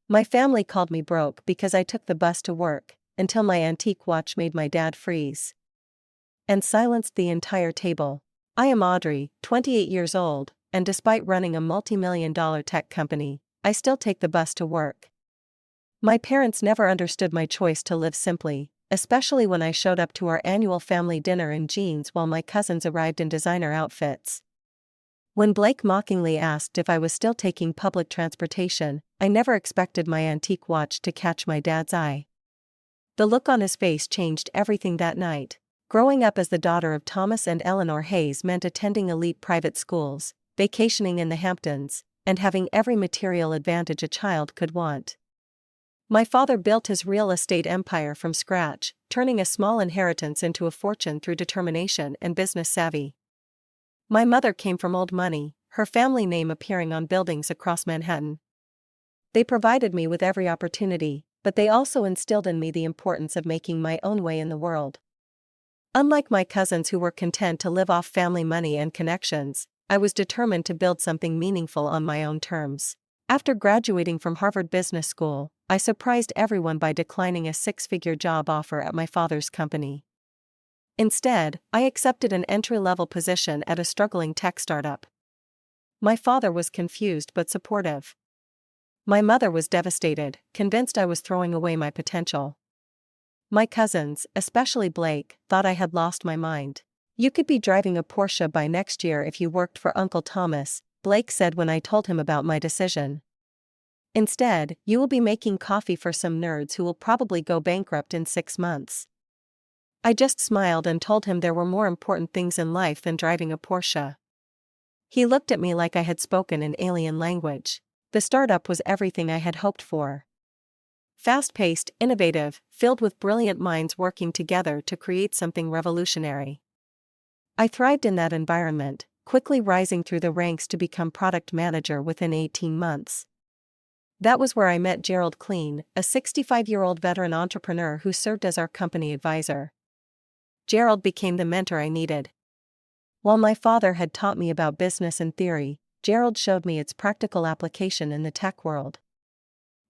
My family called me broke because I took the bus to work, until my antique watch made my dad freeze and silenced the entire table. I am Audrey, 28 years old, and despite running a multi-million-dollar tech company, I still take the bus to work. My parents never understood my choice to live simply, especially when I showed up to our annual family dinner in jeans while my cousins arrived in designer outfits. When Blake mockingly asked if I was still taking public transportation, I never expected my antique watch to catch my dad's eye. The look on his face changed everything that night. Growing up as the daughter of Thomas and Eleanor Hayes meant attending elite private schools, vacationing in the Hamptons, and having every material advantage a child could want. My father built his real estate empire from scratch, turning a small inheritance into a fortune through determination and business savvy. My mother came from old money, her family name appearing on buildings across Manhattan. They provided me with every opportunity, but they also instilled in me the importance of making my own way in the world. Unlike my cousins who were content to live off family money and connections, I was determined to build something meaningful on my own terms. After graduating from Harvard Business School, I surprised everyone by declining a six-figure job offer at my father's company. Instead, I accepted an entry-level position at a struggling tech startup. My father was confused but supportive. My mother was devastated, convinced I was throwing away my potential. My cousins, especially Blake, thought I had lost my mind. "You could be driving a Porsche by next year if you worked for Uncle Thomas," Blake said when I told him about my decision. "Instead, you will be making coffee for some nerds who will probably go bankrupt in 6 months." I just smiled and told him there were more important things in life than driving a Porsche. He looked at me like I had spoken an alien language. The startup was everything I had hoped for. Fast-paced, innovative, filled with brilliant minds working together to create something revolutionary. I thrived in that environment, quickly rising through the ranks to become product manager within 18 months. That was where I met Gerald Clean, a 65-year-old veteran entrepreneur who served as our company advisor. Gerald became the mentor I needed. While my father had taught me about business and theory, Gerald showed me its practical application in the tech world.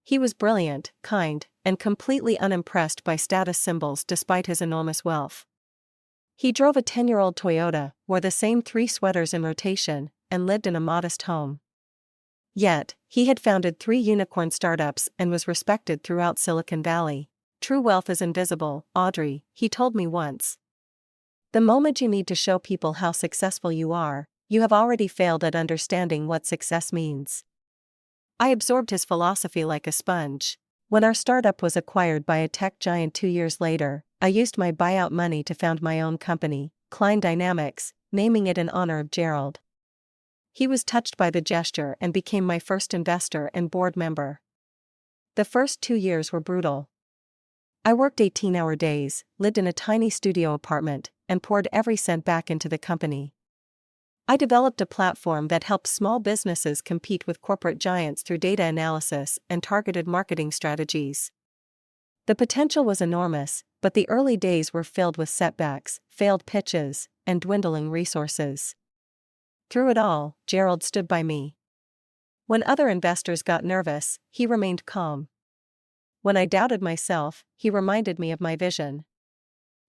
He was brilliant, kind, and completely unimpressed by status symbols despite his enormous wealth. He drove a 10-year-old Toyota, wore the same 3 sweaters in rotation, and lived in a modest home. Yet, he had founded 3 unicorn startups and was respected throughout Silicon Valley. "True wealth is invisible, Audrey," he told me once. "The moment you need to show people how successful you are, you have already failed at understanding what success means." I absorbed his philosophy like a sponge. When our startup was acquired by a tech giant 2 years later, I used my buyout money to found my own company, Klein Dynamics, naming it in honor of Gerald. He was touched by the gesture and became my first investor and board member. The first 2 years were brutal. I worked 18-hour days, lived in a tiny studio apartment, and poured every cent back into the company. I developed a platform that helps small businesses compete with corporate giants through data analysis and targeted marketing strategies. The potential was enormous, but the early days were filled with setbacks, failed pitches, and dwindling resources. Through it all, Gerald stood by me. When other investors got nervous, he remained calm. When I doubted myself, he reminded me of my vision.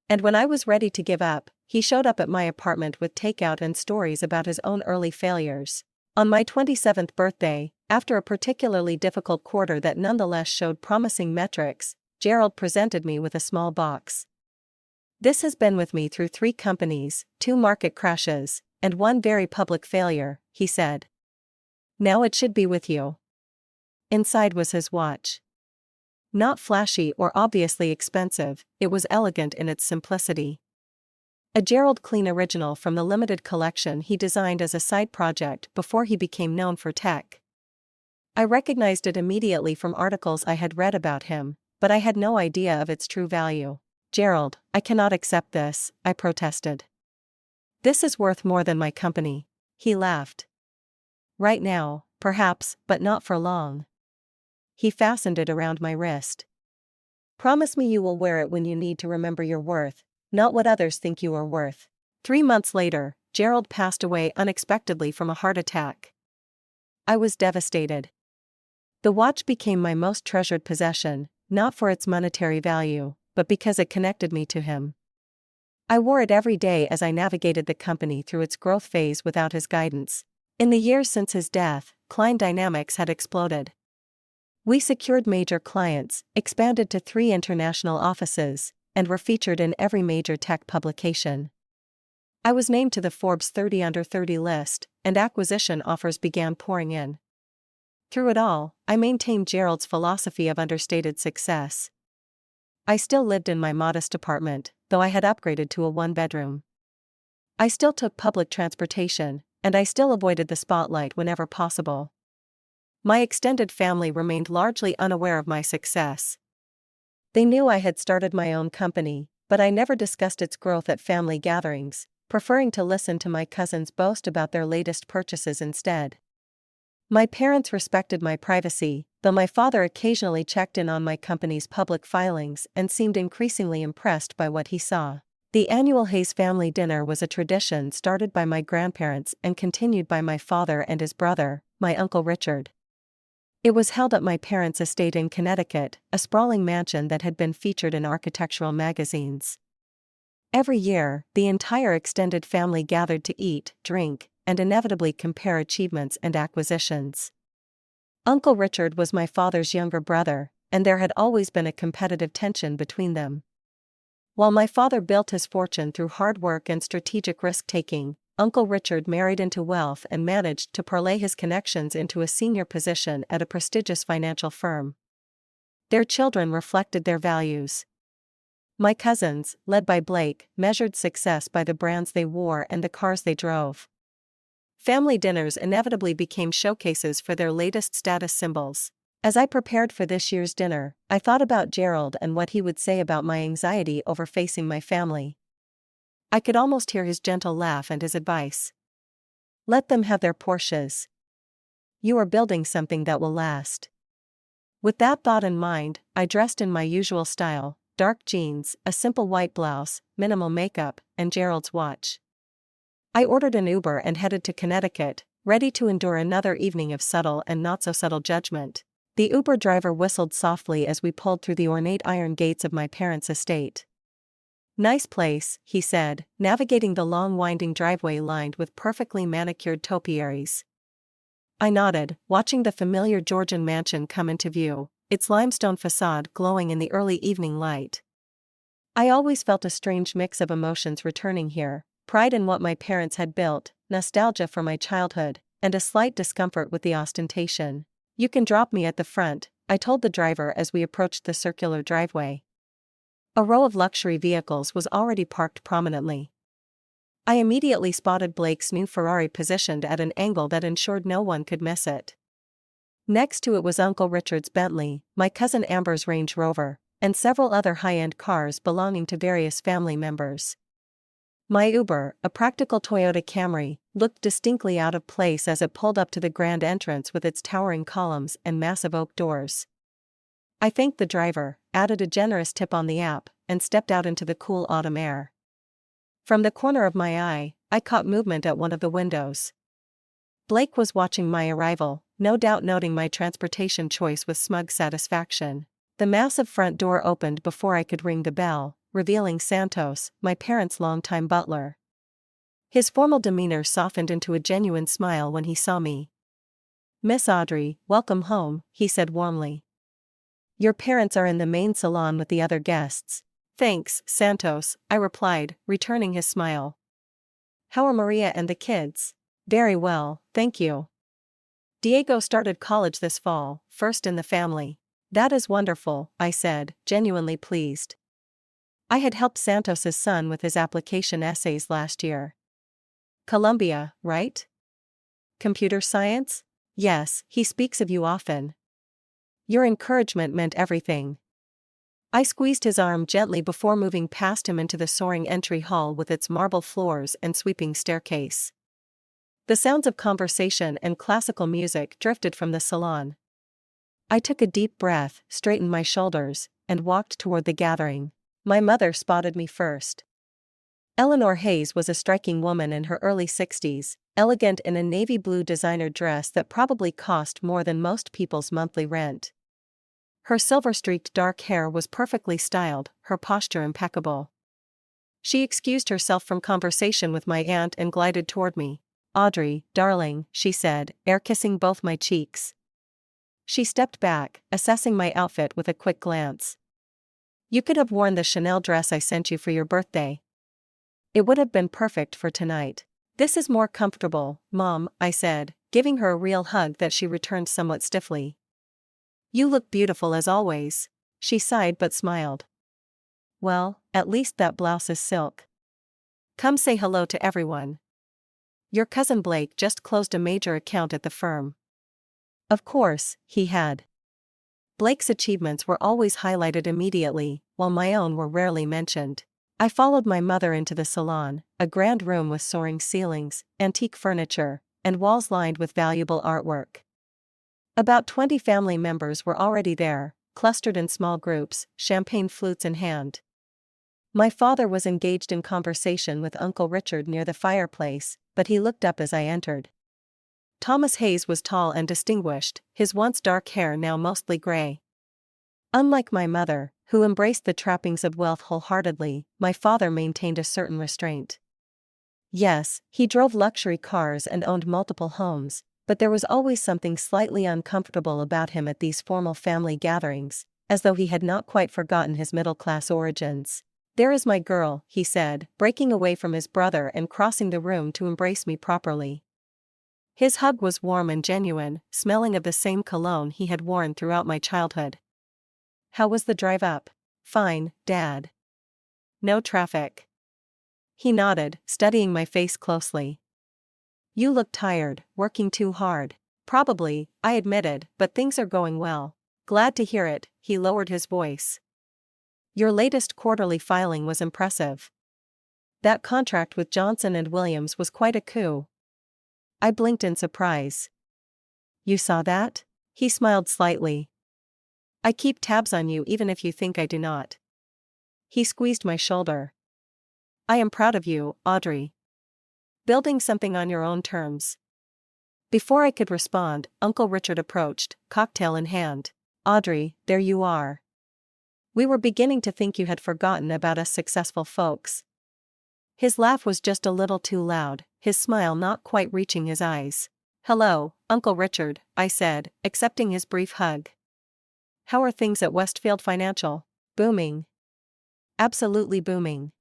And when I was ready to give up, he showed up at my apartment with takeout and stories about his own early failures. On my 27th birthday, after a particularly difficult quarter that nonetheless showed promising metrics, Gerald presented me with a small box. "This has been with me through 3 companies, 2 market crashes, and 1 very public failure," he said. "Now it should be with you." Inside was his watch. Not flashy or obviously expensive, it was elegant in its simplicity. A Gerald Clean original from the limited collection he designed as a side project before he became known for tech. I recognized it immediately from articles I had read about him, but I had no idea of its true value. "Gerald, I cannot accept this," I protested. "This is worth more than my company." He laughed. "Right now, perhaps, but not for long." He fastened it around my wrist. "Promise me you will wear it when you need to remember your worth, not what others think you are worth." 3 months later, Gerald passed away unexpectedly from a heart attack. I was devastated. The watch became my most treasured possession, not for its monetary value, but because it connected me to him. I wore it every day as I navigated the company through its growth phase without his guidance. In the years since his death, client dynamics had exploded. We secured major clients, expanded to 3 international offices, and were featured in every major tech publication. I was named to the Forbes 30 Under 30 list, and acquisition offers began pouring in. Through it all, I maintained Gerald's philosophy of understated success. I still lived in my modest apartment, though I had upgraded to a 1-bedroom. I still took public transportation, and I still avoided the spotlight whenever possible. My extended family remained largely unaware of my success. They knew I had started my own company, but I never discussed its growth at family gatherings, preferring to listen to my cousins boast about their latest purchases instead. My parents respected my privacy, though my father occasionally checked in on my company's public filings and seemed increasingly impressed by what he saw. The annual Hayes family dinner was a tradition started by my grandparents and continued by my father and his brother, my Uncle Richard. It was held at my parents' estate in Connecticut, a sprawling mansion that had been featured in architectural magazines. Every year, the entire extended family gathered to eat, drink, and inevitably compare achievements and acquisitions. Uncle Richard was my father's younger brother, and there had always been a competitive tension between them. While my father built his fortune through hard work and strategic risk-taking, Uncle Richard married into wealth and managed to parlay his connections into a senior position at a prestigious financial firm. Their children reflected their values. My cousins, led by Blake, measured success by the brands they wore and the cars they drove. Family dinners inevitably became showcases for their latest status symbols. As I prepared for this year's dinner, I thought about Gerald and what he would say about my anxiety over facing my family. I could almost hear his gentle laugh and his advice. Let them have their Porsches. You are building something that will last. With that thought in mind, I dressed in my usual style, dark jeans, a simple white blouse, minimal makeup, and Gerald's watch. I ordered an Uber and headed to Connecticut, ready to endure another evening of subtle and not-so-subtle judgment. The Uber driver whistled softly as we pulled through the ornate iron gates of my parents' estate. Nice place, he said, navigating the long winding driveway lined with perfectly manicured topiaries. I nodded, watching the familiar Georgian mansion come into view, its limestone facade glowing in the early evening light. I always felt a strange mix of emotions returning here. Pride in what my parents had built, nostalgia for my childhood, and a slight discomfort with the ostentation. You can drop me at the front, I told the driver as we approached the circular driveway. A row of luxury vehicles was already parked prominently. I immediately spotted Blake's new Ferrari positioned at an angle that ensured no one could miss it. Next to it was Uncle Richard's Bentley, my cousin Amber's Range Rover, and several other high-end cars belonging to various family members. My Uber, a practical Toyota Camry, looked distinctly out of place as it pulled up to the grand entrance with its towering columns and massive oak doors. I thanked the driver, added a generous tip on the app, and stepped out into the cool autumn air. From the corner of my eye, I caught movement at one of the windows. Blake was watching my arrival, no doubt noting my transportation choice with smug satisfaction. The massive front door opened before I could ring the bell, revealing Santos, my parents' longtime butler. His formal demeanor softened into a genuine smile when he saw me. "Miss Audrey, welcome home," he said warmly. "Your parents are in the main salon with the other guests." "Thanks, Santos," I replied, returning his smile. "How are Maria and the kids?" "Very well, thank you. Diego started college this fall, first in the family." "That is wonderful," I said, genuinely pleased. I had helped Santos's son with his application essays last year. "Columbia, right? Computer science?" "Yes, he speaks of you often." Your encouragement meant everything. I squeezed his arm gently before moving past him into the soaring entry hall with its marble floors and sweeping staircase. The sounds of conversation and classical music drifted from the salon. I took a deep breath, straightened my shoulders, and walked toward the gathering. My mother spotted me first. Eleanor Hayes was a striking woman in her early 60s, elegant in a navy blue designer dress that probably cost more than most people's monthly rent. Her silver-streaked dark hair was perfectly styled, her posture impeccable. She excused herself from conversation with my aunt and glided toward me. "Audrey, darling," she said, air-kissing both my cheeks. She stepped back, assessing my outfit with a quick glance. "You could have worn the Chanel dress I sent you for your birthday. It would have been perfect for tonight." "This is more comfortable, Mom," I said, giving her a real hug that she returned somewhat stiffly. "You look beautiful as always." She sighed but smiled. "Well, at least that blouse is silk. Come say hello to everyone. Your cousin Blake just closed a major account at the firm." Of course, he had. Blake's achievements were always highlighted immediately, while my own were rarely mentioned. I followed my mother into the salon, a grand room with soaring ceilings, antique furniture, and walls lined with valuable artwork. About 20 family members were already there, clustered in small groups, champagne flutes in hand. My father was engaged in conversation with Uncle Richard near the fireplace, but he looked up as I entered. Thomas Hayes was tall and distinguished, his once dark hair now mostly gray. Unlike my mother, who embraced the trappings of wealth wholeheartedly, my father maintained a certain restraint. Yes, he drove luxury cars and owned multiple homes, but there was always something slightly uncomfortable about him at these formal family gatherings, as though he had not quite forgotten his middle-class origins. "There is my girl," he said, breaking away from his brother and crossing the room to embrace me properly. His hug was warm and genuine, smelling of the same cologne he had worn throughout my childhood. "How was the drive up?" "Fine, Dad. No traffic." He nodded, studying my face closely. "You look tired, working too hard." "Probably," I admitted, "but things are going well." "Glad to hear it," he lowered his voice. "Your latest quarterly filing was impressive. That contract with Johnson & Williams was quite a coup." I blinked in surprise. "You saw that?" He smiled slightly. "I keep tabs on you even if you think I do not." He squeezed my shoulder. "I am proud of you, Audrey. Building something on your own terms." Before I could respond, Uncle Richard approached, cocktail in hand. "Audrey, there you are. We were beginning to think you had forgotten about us successful folks." His laugh was just a little too loud, his smile not quite reaching his eyes. "Hello, Uncle Richard," I said, accepting his brief hug. "How are things at Westfield Financial?" "Booming. Absolutely booming.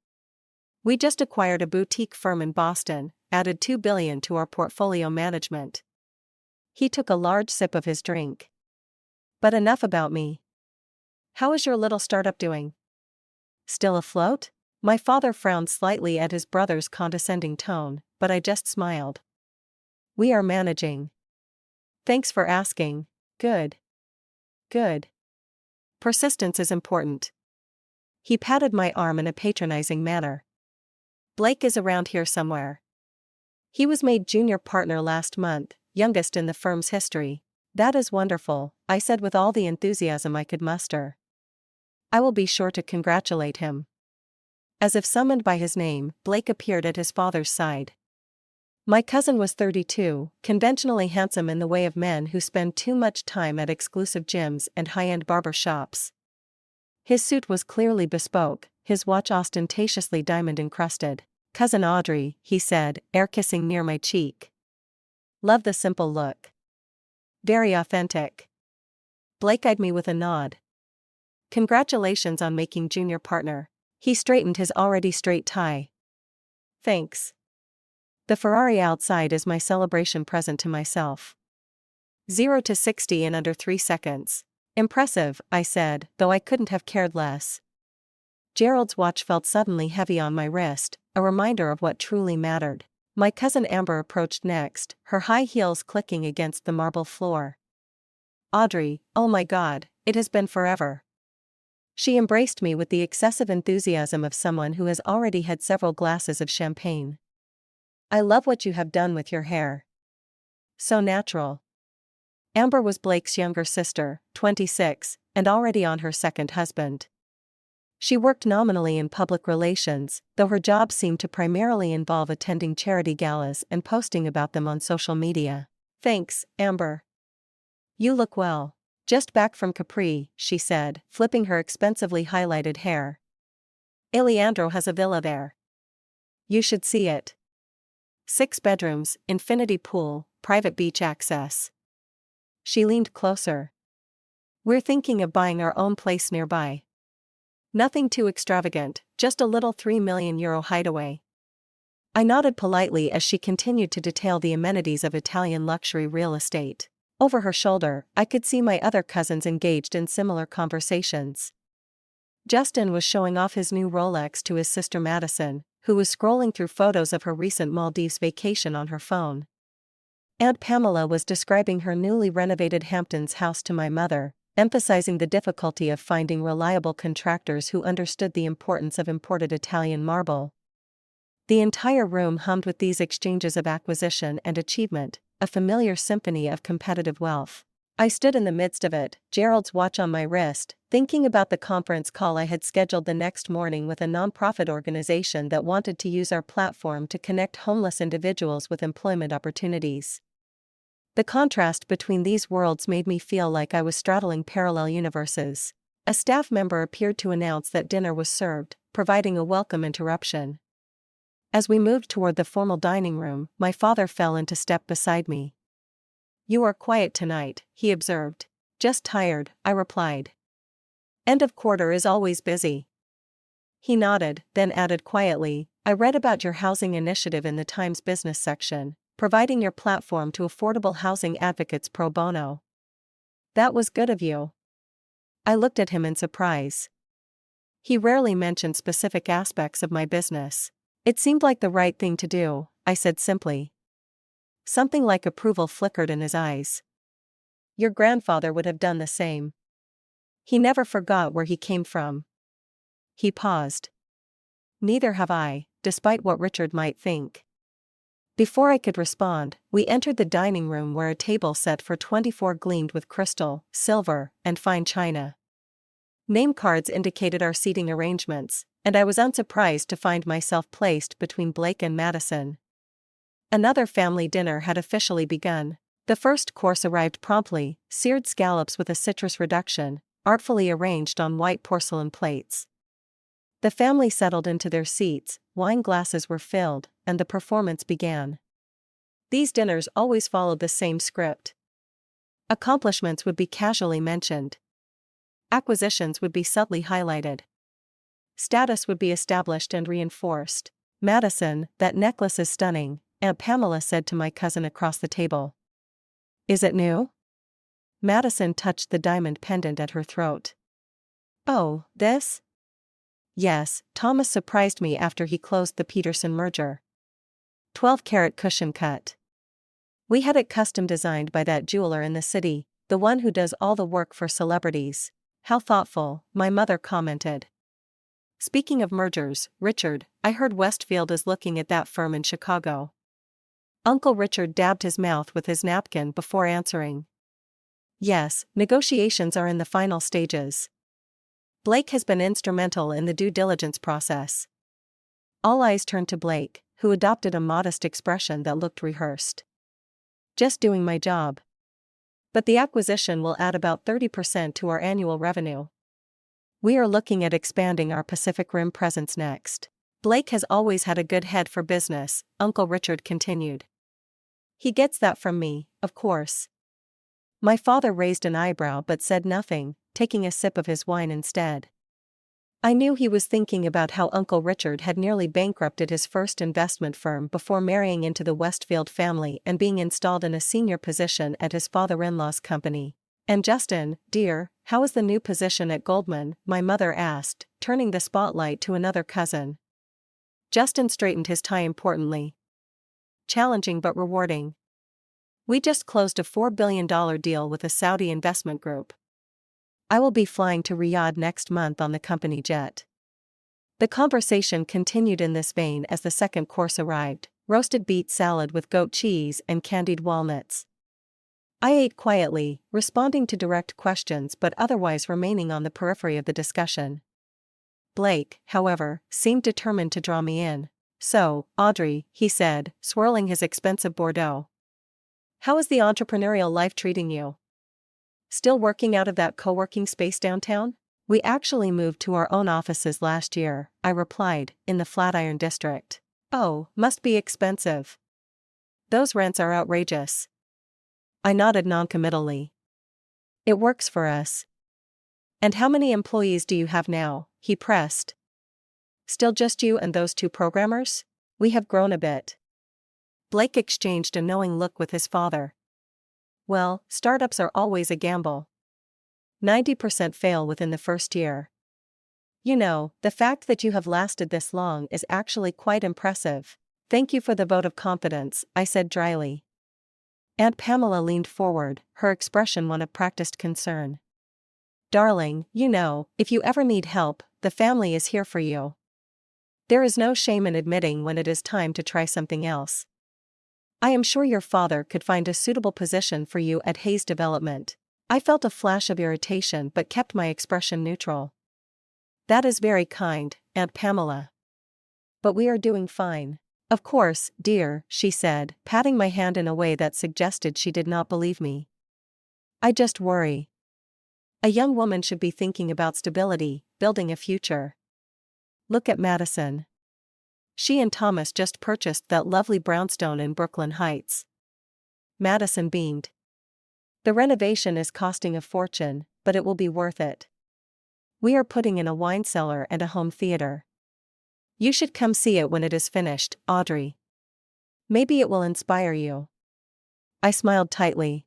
We just acquired a boutique firm in Boston, added $2 billion to our portfolio management." He took a large sip of his drink. "But enough about me. How is your little startup doing? Still afloat?" My father frowned slightly at his brother's condescending tone, but I just smiled. "We are managing. Thanks for asking." "Good. Good. Persistence is important." He patted my arm in a patronizing manner. "Blake is around here somewhere. He was made junior partner last month, youngest in the firm's history." "That is wonderful," I said with all the enthusiasm I could muster. "I will be sure to congratulate him." As if summoned by his name, Blake appeared at his father's side. My cousin was 32, conventionally handsome in the way of men who spend too much time at exclusive gyms and high-end barber shops. His suit was clearly bespoke, his watch ostentatiously diamond-encrusted. "Cousin Audrey," he said, air-kissing near my cheek. "Love the simple look. Very authentic." Blake eyed me with a nod. "Congratulations on making junior partner." He straightened his already straight tie. "Thanks. The Ferrari outside is my celebration present to myself. 0 to 60 in under 3 seconds. "Impressive," I said, though I couldn't have cared less. Gerald's watch felt suddenly heavy on my wrist, a reminder of what truly mattered. My cousin Amber approached next, her high heels clicking against the marble floor. "Audrey, oh my God, it has been forever." She embraced me with the excessive enthusiasm of someone who has already had several glasses of champagne. "I love what you have done with your hair. So natural." Amber was Blake's younger sister, 26, and already on her second husband. She worked nominally in public relations, though her job seemed to primarily involve attending charity galas and posting about them on social media. "Thanks, Amber. You look well. Just back from Capri," she said, flipping her expensively highlighted hair. "Alejandro has a villa there. You should see it. 6 bedrooms, infinity pool, private beach access." She leaned closer. "We're thinking of buying our own place nearby. Nothing too extravagant, just a little €3 million hideaway." I nodded politely as she continued to detail the amenities of Italian luxury real estate. Over her shoulder, I could see my other cousins engaged in similar conversations. Justin was showing off his new Rolex to his sister Madison, who was scrolling through photos of her recent Maldives vacation on her phone. Aunt Pamela was describing her newly renovated Hamptons house to my mother, emphasizing the difficulty of finding reliable contractors who understood the importance of imported Italian marble. The entire room hummed with these exchanges of acquisition and achievement, a familiar symphony of competitive wealth. I stood in the midst of it, Gerald's watch on my wrist, thinking about the conference call I had scheduled the next morning with a nonprofit organization that wanted to use our platform to connect homeless individuals with employment opportunities. The contrast between these worlds made me feel like I was straddling parallel universes. A staff member appeared to announce that dinner was served, providing a welcome interruption. As we moved toward the formal dining room, my father fell into step beside me. "You are quiet tonight," he observed. "Just tired," I replied. "End of quarter is always busy." He nodded, then added quietly, "I read about your housing initiative in the Times business section, providing your platform to affordable housing advocates pro bono. That was good of you." I looked at him in surprise. He rarely mentioned specific aspects of my business. "It seemed like the right thing to do," I said simply. Something like approval flickered in his eyes. "Your grandfather would have done the same. He never forgot where he came from." He paused. "Neither have I, despite what Richard might think." Before I could respond, we entered the dining room where a table set for 24 gleamed with crystal, silver, and fine china. Name cards indicated our seating arrangements, and I was unsurprised to find myself placed between Blake and Madison. Another family dinner had officially begun. The first course arrived promptly, seared scallops with a citrus reduction, artfully arranged on white porcelain plates. The family settled into their seats, wine glasses were filled, and the performance began. These dinners always followed the same script. Accomplishments would be casually mentioned. Acquisitions would be subtly highlighted. Status would be established and reinforced. "Madison, that necklace is stunning," Aunt Pamela said to my cousin across the table. "Is it new?" Madison touched the diamond pendant at her throat. "Oh, this?" "Yes, Thomas surprised me after he closed the Peterson merger. 12-carat cushion cut. We had it custom designed by that jeweler in the city, the one who does all the work for celebrities." "How thoughtful," my mother commented. "Speaking of mergers, Richard, I heard Westfield is looking at that firm in Chicago." Uncle Richard dabbed his mouth with his napkin before answering. "Yes, negotiations are in the final stages. Blake has been instrumental in the due diligence process." All eyes turned to Blake, who adopted a modest expression that looked rehearsed. "Just doing my job. But the acquisition will add about 30% to our annual revenue. We are looking at expanding our Pacific Rim presence next." "Blake has always had a good head for business," Uncle Richard continued. "He gets that from me, of course." My father raised an eyebrow but said nothing, taking a sip of his wine instead. I knew he was thinking about how Uncle Richard had nearly bankrupted his first investment firm before marrying into the Westfield family and being installed in a senior position at his father-in-law's company. "And Justin, dear, how is the new position at Goldman?" my mother asked, turning the spotlight to another cousin. Justin straightened his tie importantly. "Challenging but rewarding. We just closed a $4 billion deal with a Saudi investment group. I will be flying to Riyadh next month on the company jet." The conversation continued in this vein as the second course arrived, roasted beet salad with goat cheese and candied walnuts. I ate quietly, responding to direct questions but otherwise remaining on the periphery of the discussion. Blake, however, seemed determined to draw me in. "So, Audrey," he said, swirling his expensive Bordeaux. "How is the entrepreneurial life treating you? Still working out of that co-working space downtown?" "We actually moved to our own offices last year," I replied, "in the Flatiron district." "Oh, must be expensive. Those rents are outrageous." I nodded noncommittally. "It works for us." "And how many employees do you have now?" he pressed. "Still just you and those two programmers?" "We have grown a bit." Blake exchanged a knowing look with his father. "Well, startups are always a gamble. 90% fail within the first year. You know, the fact that you have lasted this long is actually quite impressive." "Thank you for the vote of confidence," I said dryly. Aunt Pamela leaned forward, her expression one of practiced concern. "Darling, you know, if you ever need help, the family is here for you. There is no shame in admitting when it is time to try something else. I am sure your father could find a suitable position for you at Hayes Development." I felt a flash of irritation but kept my expression neutral. "That is very kind, Aunt Pamela. But we are doing fine." "Of course, dear," she said, patting my hand in a way that suggested she did not believe me. "I just worry. A young woman should be thinking about stability, building a future. Look at Madison. She and Thomas just purchased that lovely brownstone in Brooklyn Heights." Madison beamed. "The renovation is costing a fortune, but it will be worth it. We are putting in a wine cellar and a home theater. You should come see it when it is finished, Audrey. Maybe it will inspire you." I smiled tightly.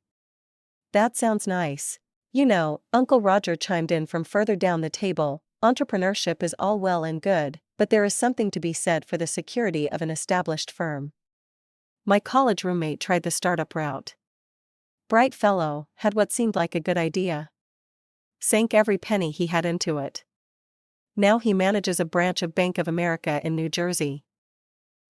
"That sounds nice. You know," Uncle Roger chimed in from further down the table, "entrepreneurship is all well and good, but there is something to be said for the security of an established firm." My college roommate tried the startup route. Bright fellow, had what seemed like a good idea. Sank every penny he had into it. Now he manages a branch of Bank of America in New Jersey.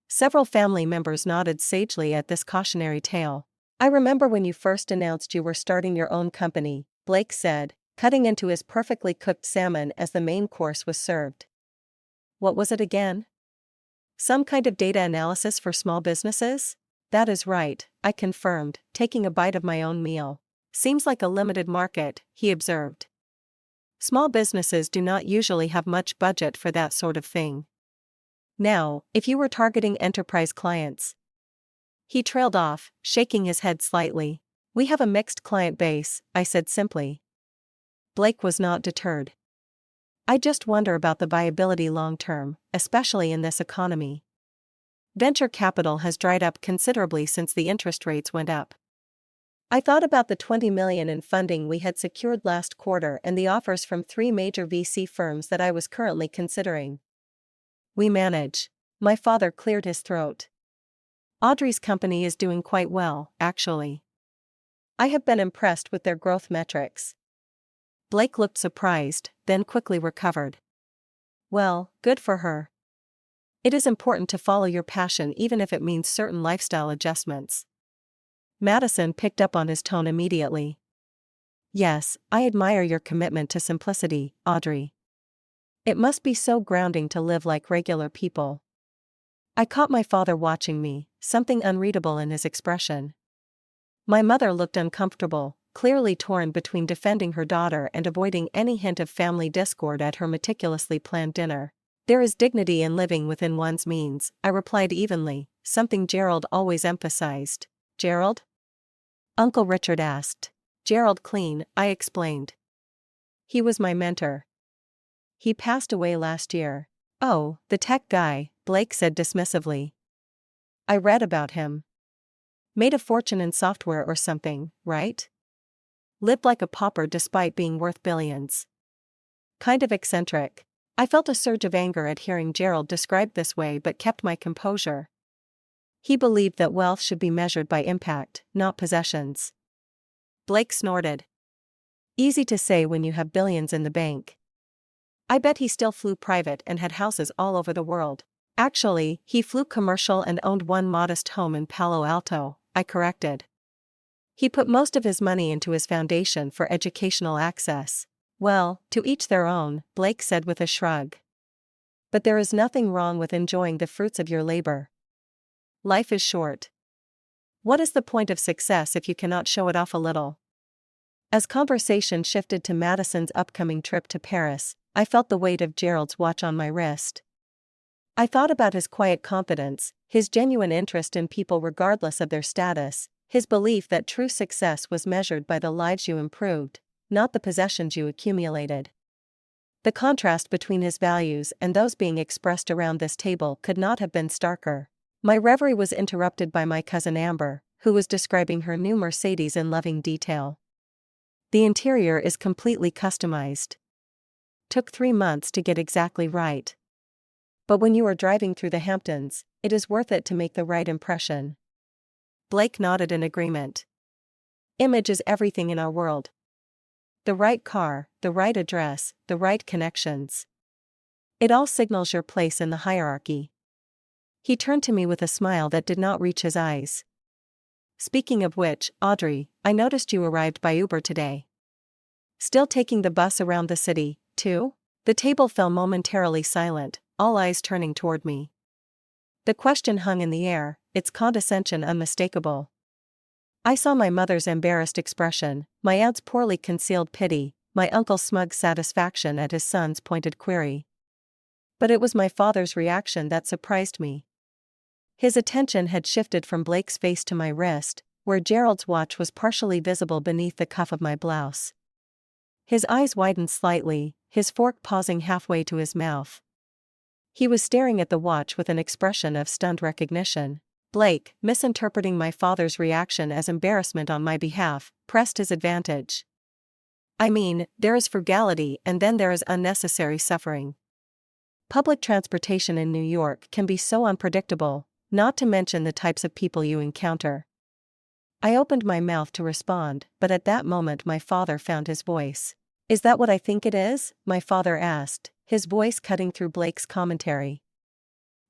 Several family members nodded sagely at this cautionary tale. "I remember when you first announced you were starting your own company," Blake said, cutting into his perfectly cooked salmon as the main course was served. "What was it again? Some kind of data analysis for small businesses?" "That is right," I confirmed, taking a bite of my own meal. "Seems like a limited market," he observed. "Small businesses do not usually have much budget for that sort of thing. Now, if you were targeting enterprise clients..." He trailed off, shaking his head slightly. "We have a mixed client base," I said simply. Blake was not deterred. "I just wonder about the viability long term, especially in this economy. Venture capital has dried up considerably since the interest rates went up." I thought about the $20 million in funding we had secured last quarter and the offers from 3 major VC firms that I was currently considering. "We manage." My father cleared his throat. "Audrey's company is doing quite well, actually. I have been impressed with their growth metrics." Blake looked surprised, then quickly recovered. "Well, good for her. It is important to follow your passion even if it means certain lifestyle adjustments." Madison picked up on his tone immediately. "Yes, I admire your commitment to simplicity, Audrey. It must be so grounding to live like regular people." I caught my father watching me, something unreadable in his expression. My mother looked uncomfortable, clearly torn between defending her daughter and avoiding any hint of family discord at her meticulously planned dinner. "There is dignity in living within one's means," I replied evenly, something Gerald always emphasized. "Gerald?" Uncle Richard asked. "Gerald Clean," I explained. "He was my mentor. He passed away last year." "Oh, the tech guy," Blake said dismissively. "I read about him. Made a fortune in software or something, right? Lived like a pauper despite being worth billions. Kind of eccentric." I felt a surge of anger at hearing Gerald described this way but kept my composure. He believed that wealth should be measured by impact, not possessions. Blake snorted. "Easy to say when you have billions in the bank." "I bet he still flew private and had houses all over the world." "Actually, he flew commercial and owned one modest home in Palo Alto," I corrected. "He put most of his money into his foundation for educational access." "Well, to each their own," Blake said with a shrug. But there is nothing wrong with enjoying the fruits of your labor. Life is short. What is the point of success if you cannot show it off a little? As conversation shifted to Madison's upcoming trip to Paris, I felt the weight of Gerald's watch on my wrist. I thought about his quiet confidence, his genuine interest in people regardless of their status, his belief that true success was measured by the lives you improved, not the possessions you accumulated. The contrast between his values and those being expressed around this table could not have been starker. My reverie was interrupted by my cousin Amber, who was describing her new Mercedes in loving detail. The interior is completely customized. Took 3 months to get exactly right. But when you are driving through the Hamptons, it is worth it to make the right impression. Blake nodded in agreement. Image is everything in our world. The right car, the right address, the right connections. It all signals your place in the hierarchy. He turned to me with a smile that did not reach his eyes. Speaking of which, Audrey, I noticed you arrived by Uber today. Still taking the bus around the city, too? The table fell momentarily silent, all eyes turning toward me. The question hung in the air, its condescension unmistakable. I saw my mother's embarrassed expression, my aunt's poorly concealed pity, my uncle's smug satisfaction at his son's pointed query. But it was my father's reaction that surprised me. His attention had shifted from Blake's face to my wrist, where Gerald's watch was partially visible beneath the cuff of my blouse. His eyes widened slightly, his fork pausing halfway to his mouth. He was staring at the watch with an expression of stunned recognition. Blake, misinterpreting my father's reaction as embarrassment on my behalf, pressed his advantage. I mean, there is frugality and then there is unnecessary suffering. Public transportation in New York can be so unpredictable, not to mention the types of people you encounter. I opened my mouth to respond, but at that moment my father found his voice. Is that what I think it is? My father asked, his voice cutting through Blake's commentary.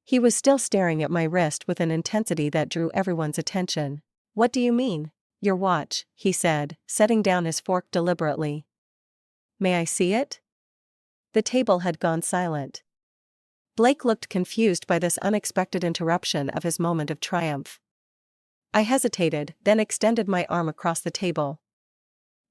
He was still staring at my wrist with an intensity that drew everyone's attention. What do you mean? Your watch, he said, setting down his fork deliberately. May I see it? The table had gone silent. Blake looked confused by this unexpected interruption of his moment of triumph. I hesitated, then extended my arm across the table.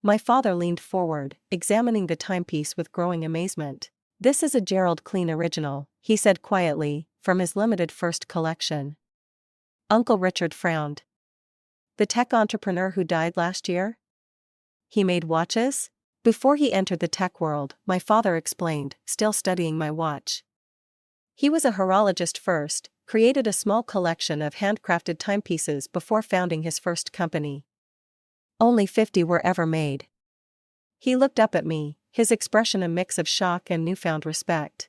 My father leaned forward, examining the timepiece with growing amazement. This is a Gerald Clean original, he said quietly, from his limited first collection. Uncle Richard frowned. The tech entrepreneur who died last year? He made watches? Before he entered the tech world, my father explained, still studying my watch. He was a horologist first, created a small collection of handcrafted timepieces before founding his first company. Only 50 were ever made. He looked up at me, his expression a mix of shock and newfound respect.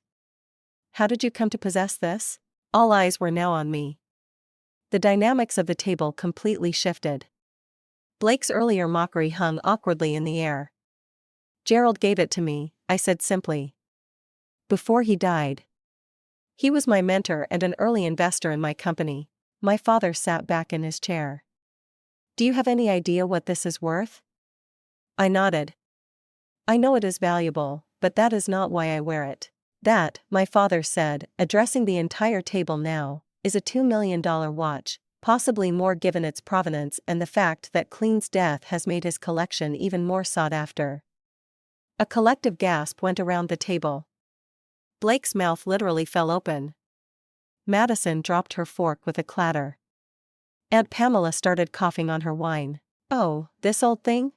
How did you come to possess this? All eyes were now on me. The dynamics of the table completely shifted. Blake's earlier mockery hung awkwardly in the air. Gerald gave it to me, I said simply. Before he died. He was my mentor and an early investor in my company. My father sat back in his chair. Do you have any idea what this is worth? I nodded. I know it is valuable, but that is not why I wear it. That, my father said, addressing the entire table now, is a $2 million watch, possibly more given its provenance and the fact that Clean's death has made his collection even more sought after. A collective gasp went around the table. Blake's mouth literally fell open. Madison dropped her fork with a clatter. Aunt Pamela started coughing on her wine. Oh, this old thing?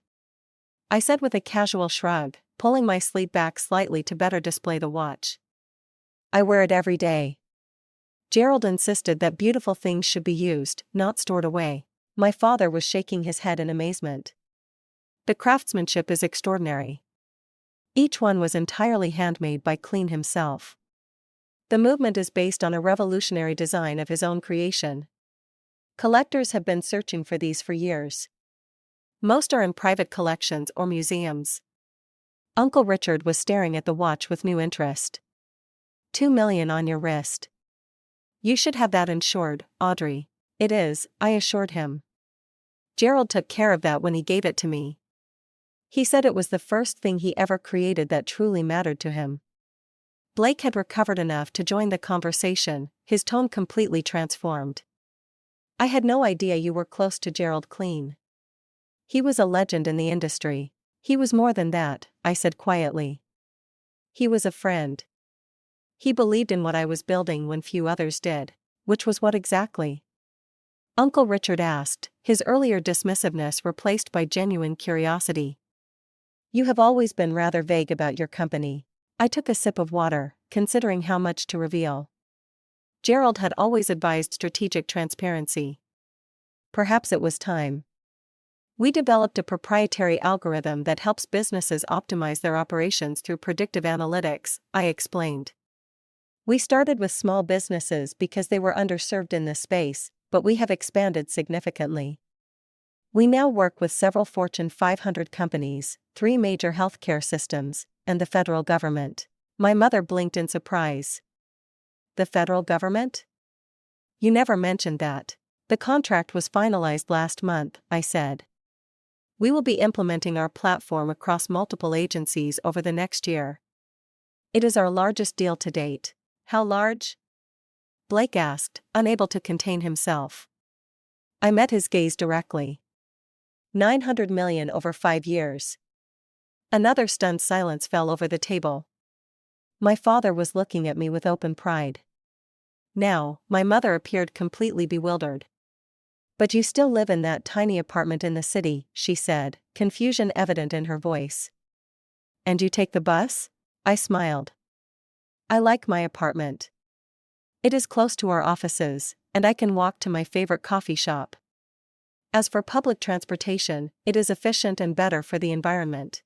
I said with a casual shrug, pulling my sleeve back slightly to better display the watch. I wear it every day. Gerald insisted that beautiful things should be used, not stored away. My father was shaking his head in amazement. The craftsmanship is extraordinary. Each one was entirely handmade by Clean himself. The movement is based on a revolutionary design of his own creation. Collectors have been searching for these for years. Most are in private collections or museums. Uncle Richard was staring at the watch with new interest. $2 million on your wrist. You should have that insured, Audrey. It is, I assured him. Gerald took care of that when he gave it to me. He said it was the first thing he ever created that truly mattered to him. Blake had recovered enough to join the conversation, his tone completely transformed. I had no idea you were close to Gerald Clean. He was a legend in the industry. He was more than that, I said quietly. He was a friend. He believed in what I was building when few others did. Which was what exactly? Uncle Richard asked, his earlier dismissiveness replaced by genuine curiosity. You have always been rather vague about your company. I took a sip of water, considering how much to reveal. Gerald had always advised strategic transparency. Perhaps it was time. We developed a proprietary algorithm that helps businesses optimize their operations through predictive analytics, I explained. We started with small businesses because they were underserved in this space, but we have expanded significantly. We now work with several Fortune 500 companies, 3 major healthcare systems, and the federal government. My mother blinked in surprise. The federal government? You never mentioned that. The contract was finalized last month, I said. We will be implementing our platform across multiple agencies over the next year. It is our largest deal to date. How large? Blake asked, unable to contain himself. I met his gaze directly. $900 million over 5 years. Another stunned silence fell over the table. My father was looking at me with open pride. Now, my mother appeared completely bewildered. But you still live in that tiny apartment in the city, she said, confusion evident in her voice. And you take the bus? I smiled. I like my apartment. It is close to our offices, and I can walk to my favorite coffee shop. As for public transportation, it is efficient and better for the environment.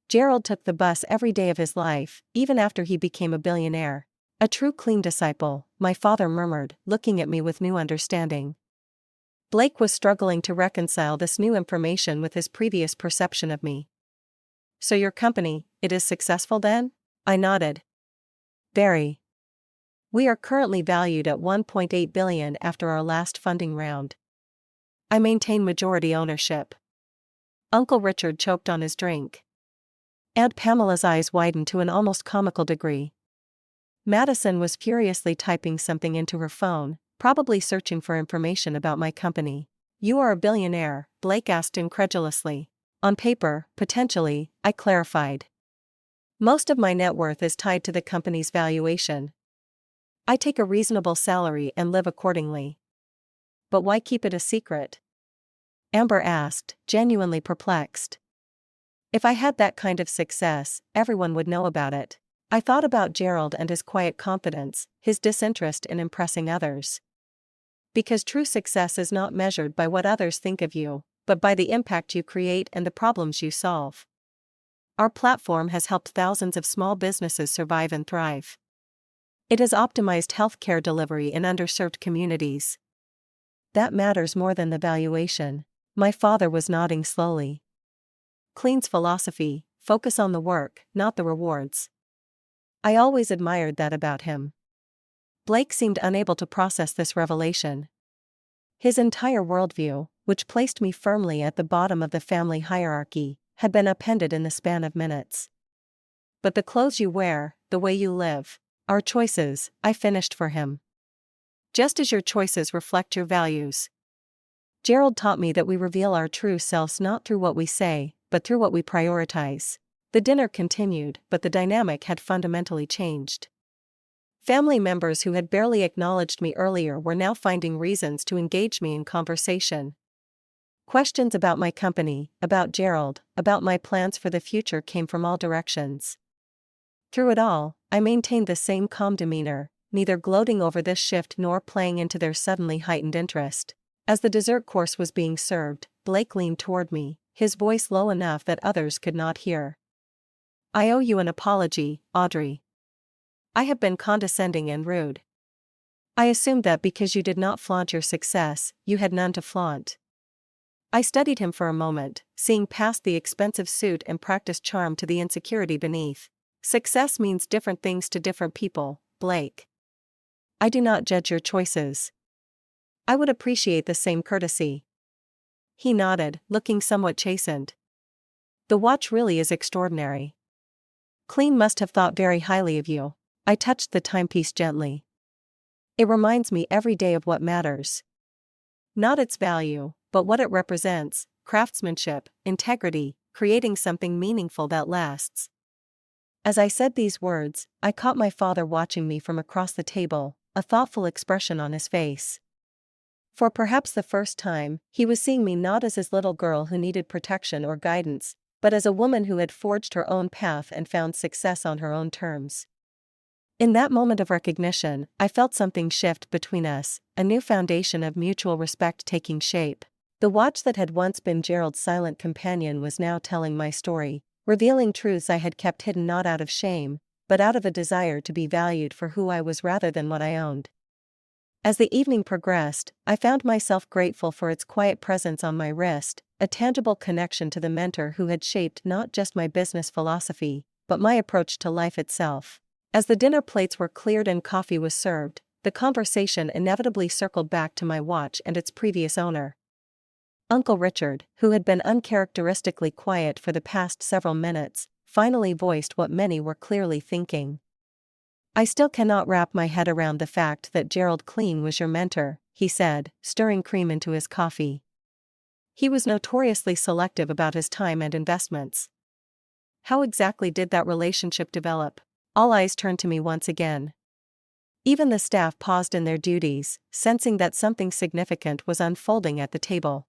Gerald took the bus every day of his life, even after he became a billionaire. A true clean disciple, my father murmured, looking at me with new understanding. Blake was struggling to reconcile this new information with his previous perception of me. So your company, it is successful then? I nodded. Very. We are currently valued at $1.8 billion after our last funding round. I maintain majority ownership. Uncle Richard choked on his drink. Aunt Pamela's eyes widened to an almost comical degree. Madison was furiously typing something into her phone, probably searching for information about my company. You are a billionaire, Blake asked incredulously. On paper, potentially, I clarified. Most of my net worth is tied to the company's valuation. I take a reasonable salary and live accordingly. But why keep it a secret? Amber asked, genuinely perplexed. If I had that kind of success, everyone would know about it. I thought about Gerald and his quiet confidence, his disinterest in impressing others. Because true success is not measured by what others think of you, but by the impact you create and the problems you solve. Our platform has helped thousands of small businesses survive and thrive. It has optimized healthcare delivery in underserved communities. That matters more than the valuation. My father was nodding slowly. Clean's philosophy, focus on the work, not the rewards. I always admired that about him. Blake seemed unable to process this revelation. His entire worldview, which placed me firmly at the bottom of the family hierarchy, had been upended in the span of minutes. But the clothes you wear, the way you live, are choices, I finished for him. Just as your choices reflect your values. Gerald taught me that we reveal our true selves not through what we say, but through what we prioritize. The dinner continued, but the dynamic had fundamentally changed. Family members who had barely acknowledged me earlier were now finding reasons to engage me in conversation. Questions about my company, about Gerald, about my plans for the future came from all directions. Through it all, I maintained the same calm demeanor, neither gloating over this shift nor playing into their suddenly heightened interest. As the dessert course was being served, Blake leaned toward me, his voice low enough that others could not hear. I owe you an apology, Audrey. I have been condescending and rude. I assumed that because you did not flaunt your success, you had none to flaunt. I studied him for a moment, seeing past the expensive suit and practiced charm to the insecurity beneath. Success means different things to different people, Blake. I do not judge your choices. I would appreciate the same courtesy. He nodded, looking somewhat chastened. The watch really is extraordinary. Clean must have thought very highly of you. I touched the timepiece gently. It reminds me every day of what matters. Not its value, but what it represents: craftsmanship, integrity, creating something meaningful that lasts. As I said these words, I caught my father watching me from across the table, a thoughtful expression on his face. For perhaps the first time, he was seeing me not as his little girl who needed protection or guidance, but as a woman who had forged her own path and found success on her own terms. In that moment of recognition, I felt something shift between us, a new foundation of mutual respect taking shape. The watch that had once been Gerald's silent companion was now telling my story, revealing truths I had kept hidden not out of shame, but out of a desire to be valued for who I was rather than what I owned. As the evening progressed, I found myself grateful for its quiet presence on my wrist, a tangible connection to the mentor who had shaped not just my business philosophy, but my approach to life itself. As the dinner plates were cleared and coffee was served, the conversation inevitably circled back to my watch and its previous owner. Uncle Richard, who had been uncharacteristically quiet for the past several minutes, finally voiced what many were clearly thinking. I still cannot wrap my head around the fact that Gerald Clean was your mentor, he said, stirring cream into his coffee. He was notoriously selective about his time and investments. How exactly did that relationship develop? All eyes turned to me once again. Even the staff paused in their duties, sensing that something significant was unfolding at the table.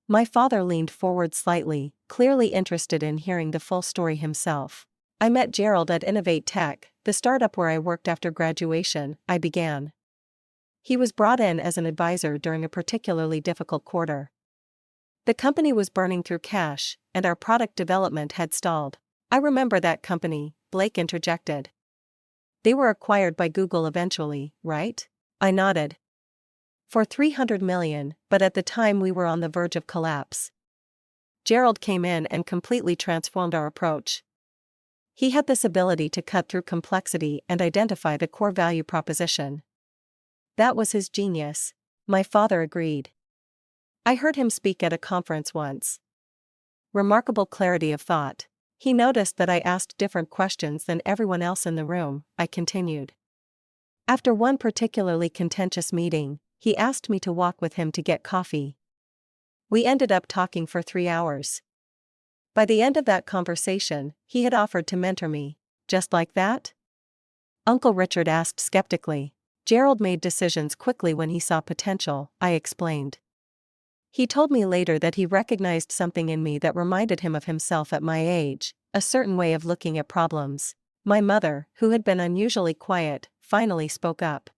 My father leaned forward slightly, clearly interested in hearing the full story himself. I met Gerald at Innovate Tech, the startup where I worked after graduation, I began. He was brought in as an advisor during a particularly difficult quarter. The company was burning through cash, and our product development had stalled. I remember that company, Blake interjected. They were acquired by Google eventually, right? I nodded. For $300 million, but at the time we were on the verge of collapse. Gerald came in and completely transformed our approach. He had this ability to cut through complexity and identify the core value proposition. That was his genius, my father agreed. I heard him speak at a conference once. Remarkable clarity of thought. He noticed that I asked different questions than everyone else in the room, I continued. After one particularly contentious meeting, he asked me to walk with him to get coffee. We ended up talking for 3 hours. By the end of that conversation, he had offered to mentor me. Just like that? Uncle Richard asked skeptically. Gerald made decisions quickly when he saw potential, I explained. He told me later that he recognized something in me that reminded him of himself at my age, a certain way of looking at problems. My mother, who had been unusually quiet, finally spoke up.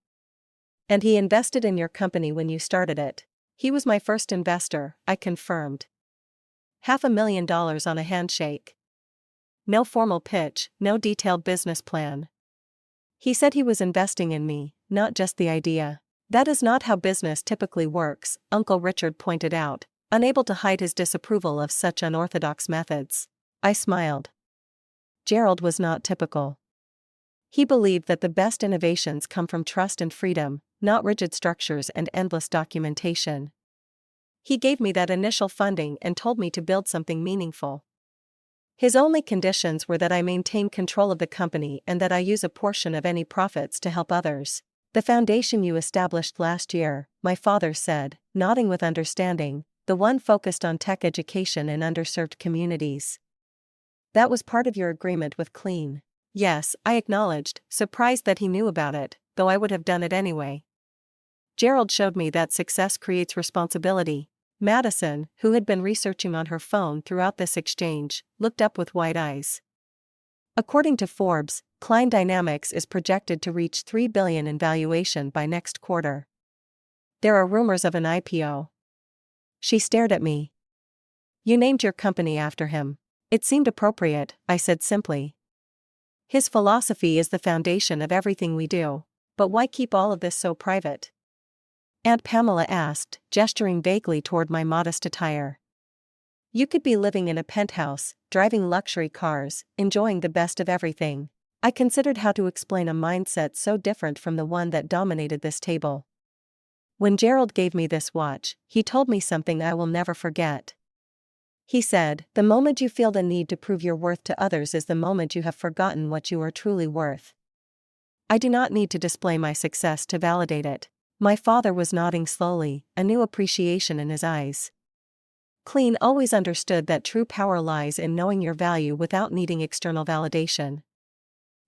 And he invested in your company when you started it. He was my first investor, I confirmed. $500,000 on a handshake. No formal pitch, no detailed business plan. He said he was investing in me, not just the idea. That is not how business typically works, Uncle Richard pointed out, unable to hide his disapproval of such unorthodox methods. I smiled. Gerald was not typical. He believed that the best innovations come from trust and freedom, not rigid structures and endless documentation. He gave me that initial funding and told me to build something meaningful. His only conditions were that I maintain control of the company and that I use a portion of any profits to help others. The foundation you established last year, my father said, nodding with understanding, the one focused on tech education in underserved communities. That was part of your agreement with Clean. Yes, I acknowledged, surprised that he knew about it, though I would have done it anyway. Gerald showed me that success creates responsibility. Madison, who had been researching on her phone throughout this exchange, looked up with wide eyes. According to Forbes, Klein Dynamics is projected to reach $3 billion in valuation by next quarter. There are rumors of an IPO. She stared at me. You named your company after him. It seemed appropriate, I said simply. His philosophy is the foundation of everything we do. But why keep all of this so private? Aunt Pamela asked, gesturing vaguely toward my modest attire. You could be living in a penthouse, driving luxury cars, enjoying the best of everything. I considered how to explain a mindset so different from the one that dominated this table. When Gerald gave me this watch, he told me something I will never forget. He said, "The moment you feel the need to prove your worth to others is the moment you have forgotten what you are truly worth." I do not need to display my success to validate it. My father was nodding slowly, a new appreciation in his eyes. Clean always understood that true power lies in knowing your value without needing external validation.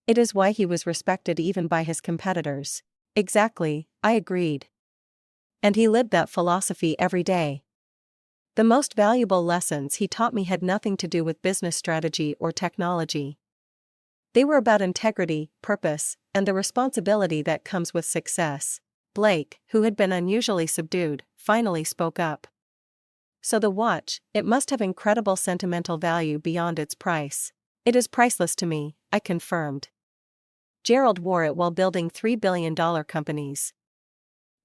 It is why he was respected even by his competitors. Exactly, I agreed. And he lived that philosophy every day. The most valuable lessons he taught me had nothing to do with business strategy or technology. They were about integrity, purpose, and the responsibility that comes with success. Blake, who had been unusually subdued, finally spoke up. "So the watch, it must have incredible sentimental value beyond its price." "It is priceless to me," I confirmed. Gerald wore it while building $3 billion companies.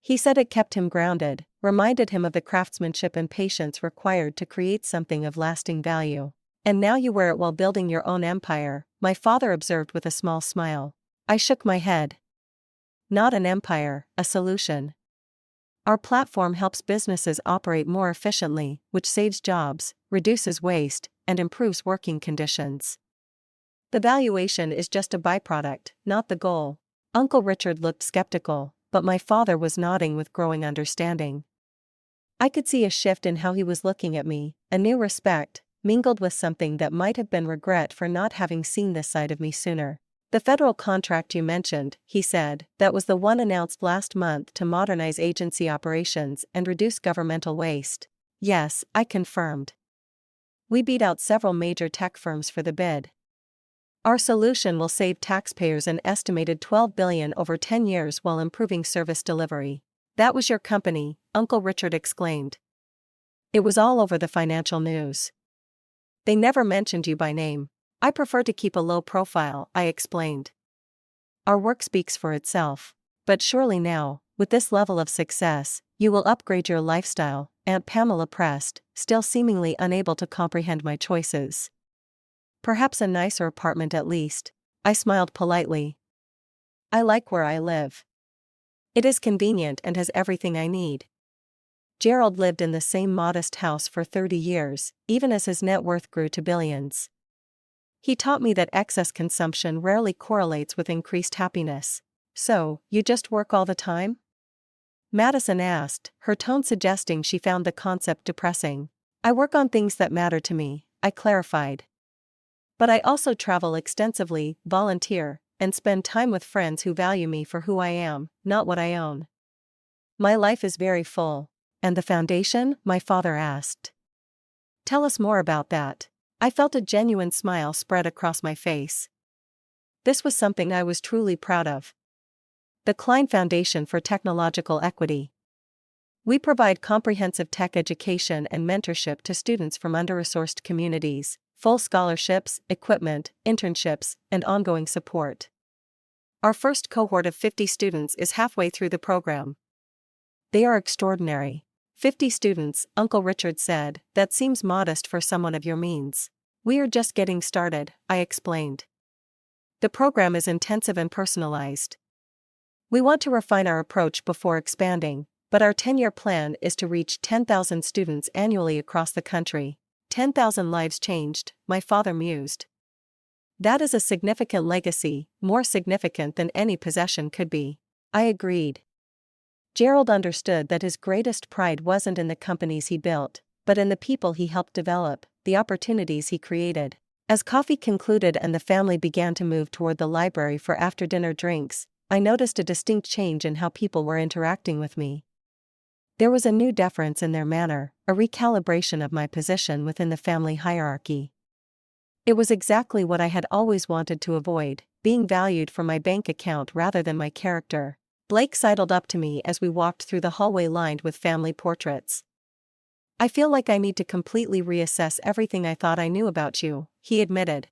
He said it kept him grounded, reminded him of the craftsmanship and patience required to create something of lasting value. "And now you wear it while building your own empire," my father observed with a small smile. I shook my head. "Not an empire, a solution. Our platform helps businesses operate more efficiently, which saves jobs, reduces waste, and improves working conditions. The valuation is just a byproduct, not the goal." Uncle Richard looked skeptical, but my father was nodding with growing understanding. I could see a shift in how he was looking at me, a new respect, mingled with something that might have been regret for not having seen this side of me sooner. "The federal contract you mentioned," he said, "that was the one announced last month to modernize agency operations and reduce governmental waste." "Yes," I confirmed. "We beat out several major tech firms for the bid. Our solution will save taxpayers an estimated $12 billion over 10 years while improving service delivery." "That was your company," Uncle Richard exclaimed. "It was all over the financial news. They never mentioned you by name." "I prefer to keep a low profile," I explained. "Our work speaks for itself. But surely now, with this level of success, you will upgrade your lifestyle," Aunt Pamela pressed, still seemingly unable to comprehend my choices. "Perhaps a nicer apartment at least." I smiled politely. "I like where I live. It is convenient and has everything I need." Gerald lived in the same modest house for 30 years, even as his net worth grew to billions. He taught me that excess consumption rarely correlates with increased happiness. "So, you just work all the time?" Madison asked, her tone suggesting she found the concept depressing. "I work on things that matter to me," I clarified. "But I also travel extensively, volunteer, and spend time with friends who value me for who I am, not what I own. My life is very full." "And the foundation?" my father asked. "Tell us more about that." I felt a genuine smile spread across my face. This was something I was truly proud of. The Klein Foundation for Technological Equity. We provide comprehensive tech education and mentorship to students from under-resourced communities, full scholarships, equipment, internships, and ongoing support. Our first cohort of 50 students is halfway through the program. They are extraordinary. 50 students, Uncle Richard said, "That seems modest for someone of your means." "We are just getting started," I explained. "The program is intensive and personalized. We want to refine our approach before expanding, but our 10-year plan is to reach 10,000 students annually across the country." 10,000 lives changed, my father mused. "That is a significant legacy, more significant than any possession could be." I agreed. Gerald understood that his greatest pride wasn't in the companies he built, but in the people he helped develop, the opportunities he created. As coffee concluded and the family began to move toward the library for after-dinner drinks, I noticed a distinct change in how people were interacting with me. There was a new deference in their manner, a recalibration of my position within the family hierarchy. It was exactly what I had always wanted to avoid, being valued for my bank account rather than my character. Blake sidled up to me as we walked through the hallway lined with family portraits. "I feel like I need to completely reassess everything I thought I knew about you," he admitted.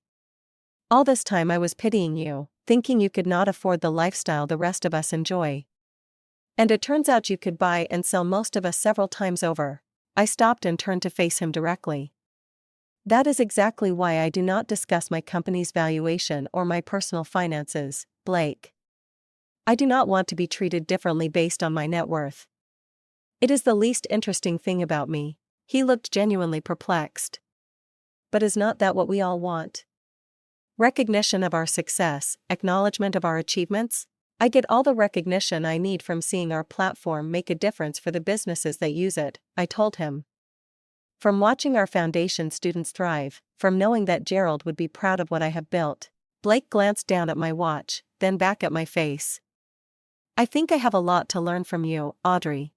"All this time I was pitying you, thinking you could not afford the lifestyle the rest of us enjoy. And it turns out you could buy and sell most of us several times over." I stopped and turned to face him directly. "That is exactly why I do not discuss my company's valuation or my personal finances, Blake. I do not want to be treated differently based on my net worth. It is the least interesting thing about me." He looked genuinely perplexed. but is not that what we all want? Recognition of our success, acknowledgement of our achievements? I get all the recognition I need from seeing our platform make a difference for the businesses that use it, I told him. From watching our foundation students thrive, from knowing that Gerald would be proud of what I have built. Blake glanced down at my watch, then back at my face. I think I have a lot to learn from you, Audrey.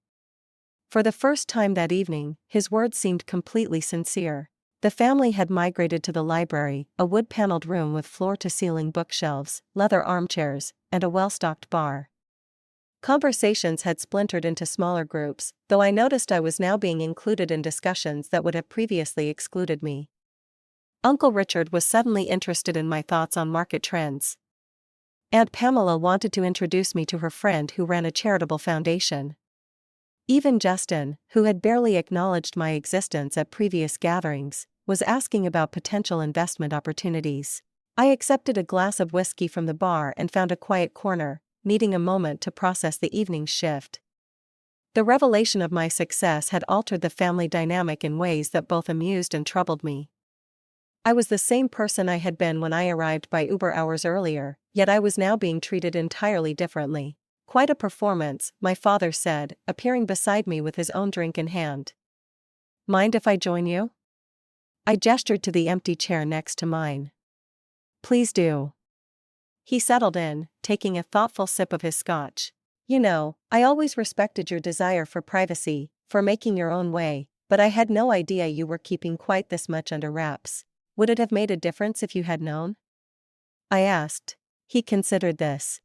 For the first time that evening, his words seemed completely sincere. The family had migrated to the library, a wood-paneled room with floor-to-ceiling bookshelves, leather armchairs, and a well-stocked bar. Conversations had splintered into smaller groups, though I noticed I was now being included in discussions that would have previously excluded me. Uncle Richard was suddenly interested in my thoughts on market trends. Aunt Pamela wanted to introduce me to her friend who ran a charitable foundation. Even Justin, who had barely acknowledged my existence at previous gatherings, was asking about potential investment opportunities. I accepted a glass of whiskey from the bar and found a quiet corner, needing a moment to process the evening's shift. The revelation of my success had altered the family dynamic in ways that both amused and troubled me. I was the same person I had been when I arrived by Uber hours earlier, yet I was now being treated entirely differently. Quite a performance, my father said, appearing beside me with his own drink in hand. Mind if I join you? I gestured to the empty chair next to mine. Please do. He settled in, taking a thoughtful sip of his scotch. You know, I always respected your desire for privacy, for making your own way, but I had no idea you were keeping quite this much under wraps. Would it have made a difference if you had known? I asked. He considered this.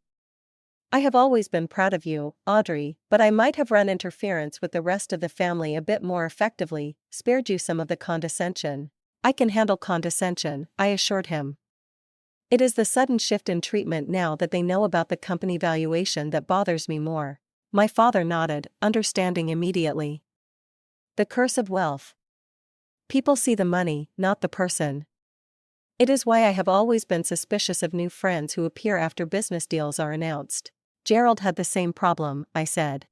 I have always been proud of you, Audrey, but I might have run interference with the rest of the family a bit more effectively, spared you some of the condescension. I can handle condescension, I assured him. It is the sudden shift in treatment now that they know about the company valuation that bothers me more. My father nodded, understanding immediately. The curse of wealth. People see the money, not the person. It is why I have always been suspicious of new friends who appear after business deals are announced. Gerald had the same problem, I said.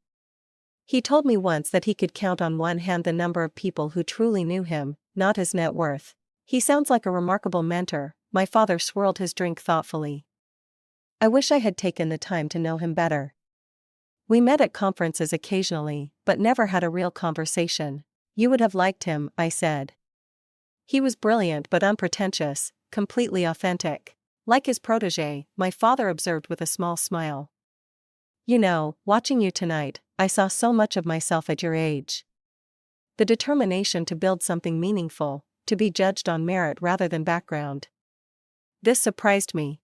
He told me once that he could count on one hand the number of people who truly knew him, not his net worth. He sounds like a remarkable mentor. My father swirled his drink thoughtfully. I wish I had taken the time to know him better. We met at conferences occasionally, but never had a real conversation. You would have liked him, I said. He was brilliant but unpretentious, completely authentic. Like his protégé, my father observed with a small smile. You know, watching you tonight, I saw so much of myself at your age. The determination to build something meaningful, to be judged on merit rather than background. This surprised me.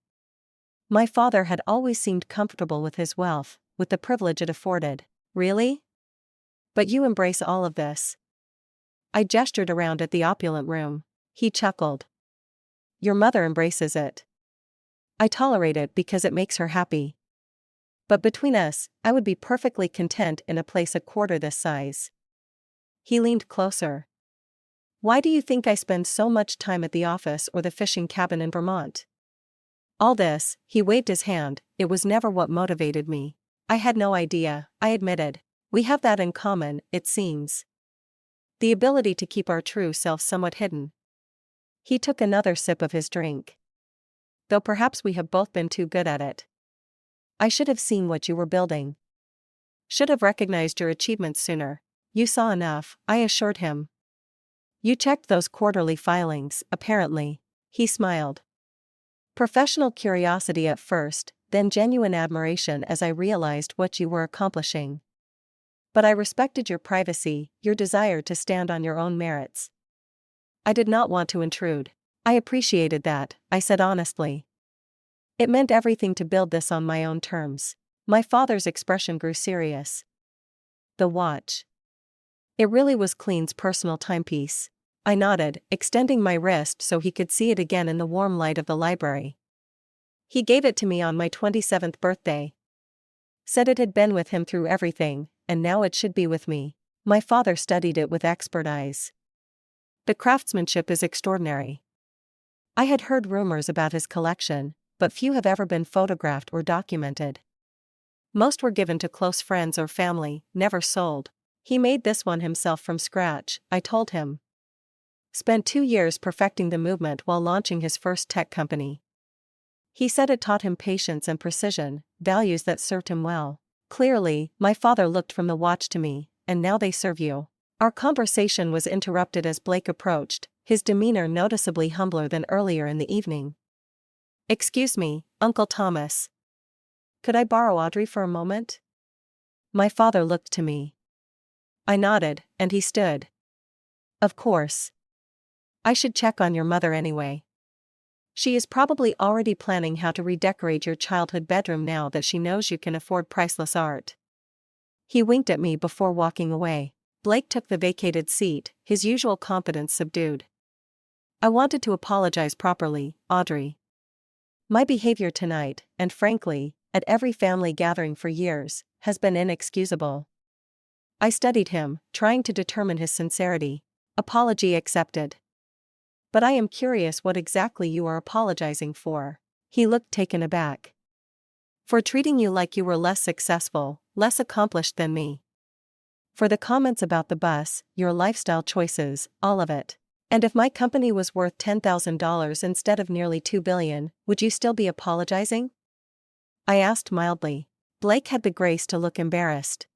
My father had always seemed comfortable with his wealth, with the privilege it afforded. Really? But you embrace all of this. I gestured around at the opulent room. He chuckled. Your mother embraces it. I tolerate it because it makes her happy. But between us, I would be perfectly content in a place a quarter this size. He leaned closer. Why do you think I spend so much time at the office or the fishing cabin in Vermont? All this, he waved his hand, it was never what motivated me. I had no idea, I admitted. We have that in common, it seems. The ability to keep our true selves somewhat hidden. He took another sip of his drink. Though perhaps we have both been too good at it. I should have seen what you were building. Should have recognized your achievements sooner. You saw enough, I assured him. You checked those quarterly filings, apparently. He smiled. Professional curiosity at first, then genuine admiration as I realized what you were accomplishing. But I respected your privacy, your desire to stand on your own merits. I did not want to intrude. I appreciated that, I said honestly. It meant everything to build this on my own terms. My father's expression grew serious. The watch. It really was Clean's personal timepiece. I nodded, extending my wrist so he could see it again in the warm light of the library. He gave it to me on my 27th birthday. Said it had been with him through everything, and now it should be with me. My father studied it with expert eyes. The craftsmanship is extraordinary. I had heard rumors about his collection, but few have ever been photographed or documented. Most were given to close friends or family, never sold. He made this one himself from scratch, I told him. Spent 2 years perfecting the movement while launching his first tech company. He said it taught him patience and precision, values that served him well. Clearly, my father looked from the watch to me, and now they serve you. Our conversation was interrupted as Blake approached, his demeanor noticeably humbler than earlier in the evening. "Excuse me, Uncle Thomas. Could I borrow Audrey for a moment?" My father looked to me. I nodded, and he stood. "Of course. I should check on your mother anyway. She is probably already planning how to redecorate your childhood bedroom now that she knows you can afford priceless art." He winked at me before walking away. Blake took the vacated seat, his usual confidence subdued. "I wanted to apologize properly, Audrey. My behavior tonight, and frankly, at every family gathering for years, has been inexcusable." I studied him, trying to determine his sincerity. "Apology accepted. But I am curious what exactly you are apologizing for." He looked taken aback. "For treating you like you were less successful, less accomplished than me. For the comments about the bus, your lifestyle choices, all of it. And if my company was worth $10,000 instead of nearly $2 billion, would you still be apologizing?" I asked mildly. Blake had the grace to look embarrassed.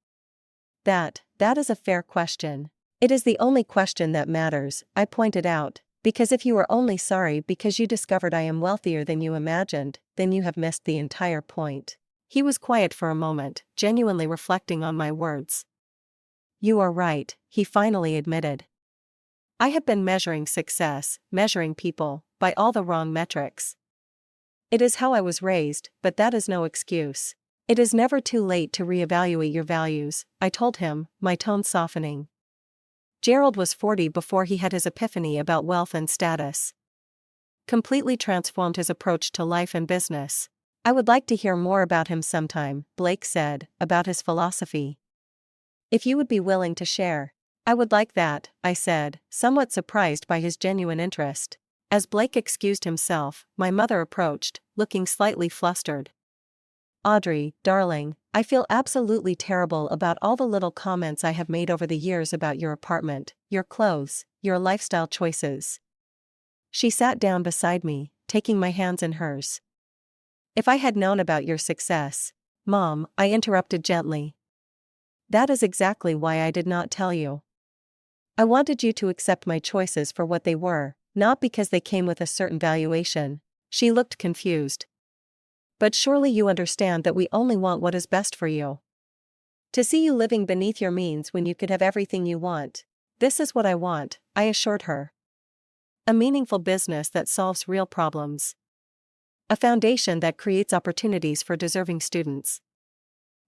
That is a fair question. It is the only question that matters," I pointed out, "because if you are only sorry because you discovered I am wealthier than you imagined, then you have missed the entire point." He was quiet for a moment, genuinely reflecting on my words. "You are right," he finally admitted. "I have been measuring success, measuring people, by all the wrong metrics. It is how I was raised, but that is no excuse. It is never too late to reevaluate your values," I told him, my tone softening. Gerald was 40 before he had his epiphany about wealth and status. Completely transformed his approach to life and business. "I would like to hear more about him sometime," Blake said, "about his philosophy. If you would be willing to share." "I would like that," I said, somewhat surprised by his genuine interest. As Blake excused himself, my mother approached, looking slightly flustered. "Audrey, darling, I feel absolutely terrible about all the little comments I have made over the years about your apartment, your clothes, your lifestyle choices." She sat down beside me, taking my hands in hers. "If I had known about your success..." "Mom," I interrupted gently. "That is exactly why I did not tell you. I wanted you to accept my choices for what they were, not because they came with a certain valuation." She looked confused. "But surely you understand that we only want what is best for you. To see you living beneath your means when you could have everything you want. This is what I want," I assured her. "A meaningful business that solves real problems. A foundation that creates opportunities for deserving students.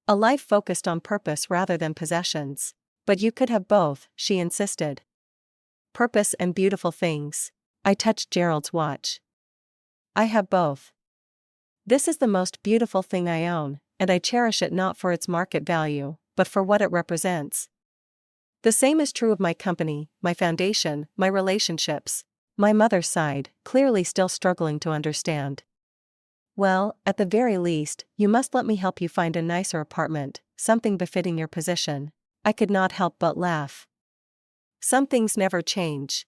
A life focused on purpose rather than possessions." "But you could have both," she insisted. "Purpose and beautiful things." I touched Gerald's watch. "I have both. This is the most beautiful thing I own, and I cherish it not for its market value, but for what it represents. The same is true of my company, my foundation, my relationships." My mother sighed, clearly still struggling to understand. "Well, at the very least, you must let me help you find a nicer apartment, something befitting your position." I could not help but laugh. "Some things never change.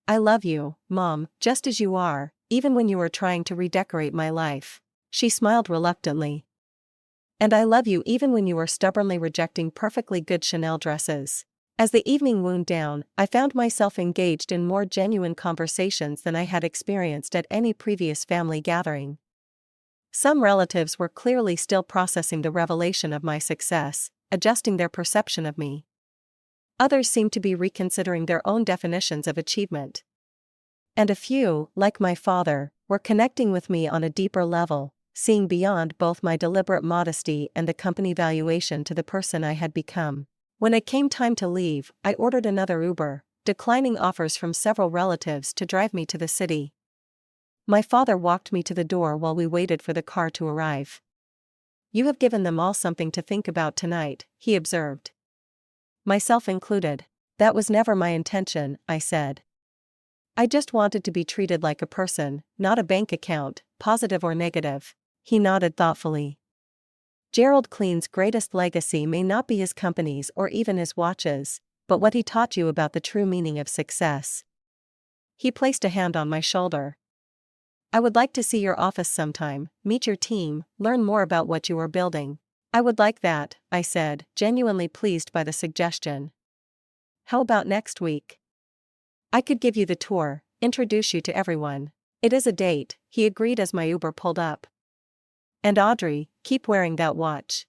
I love you, Mom, just as you are, even when you were trying to redecorate my life." She smiled reluctantly. "And I love you even when you were stubbornly rejecting perfectly good Chanel dresses." As the evening wound down, I found myself engaged in more genuine conversations than I had experienced at any previous family gathering. Some relatives were clearly still processing the revelation of my success, adjusting their perception of me. Others seemed to be reconsidering their own definitions of achievement. And a few, like my father, were connecting with me on a deeper level, seeing beyond both my deliberate modesty and the company valuation to the person I had become. When it came time to leave, I ordered another Uber, declining offers from several relatives to drive me to the city. My father walked me to the door while we waited for the car to arrive. "You have given them all something to think about tonight," he observed. "Myself included." "That was never my intention," I said. "I just wanted to be treated like a person, not a bank account, positive or negative." He nodded thoughtfully. "Gerald Clean's greatest legacy may not be his companies or even his watches, but what he taught you about the true meaning of success. He placed a hand on my shoulder. I would like to see your office sometime, meet your team, learn more about what you are building. I would like that, I said, genuinely pleased by the suggestion. How about next week? I could give you the tour, introduce you to everyone. It is a date, he agreed as my Uber pulled up. And Audrey, keep wearing that watch.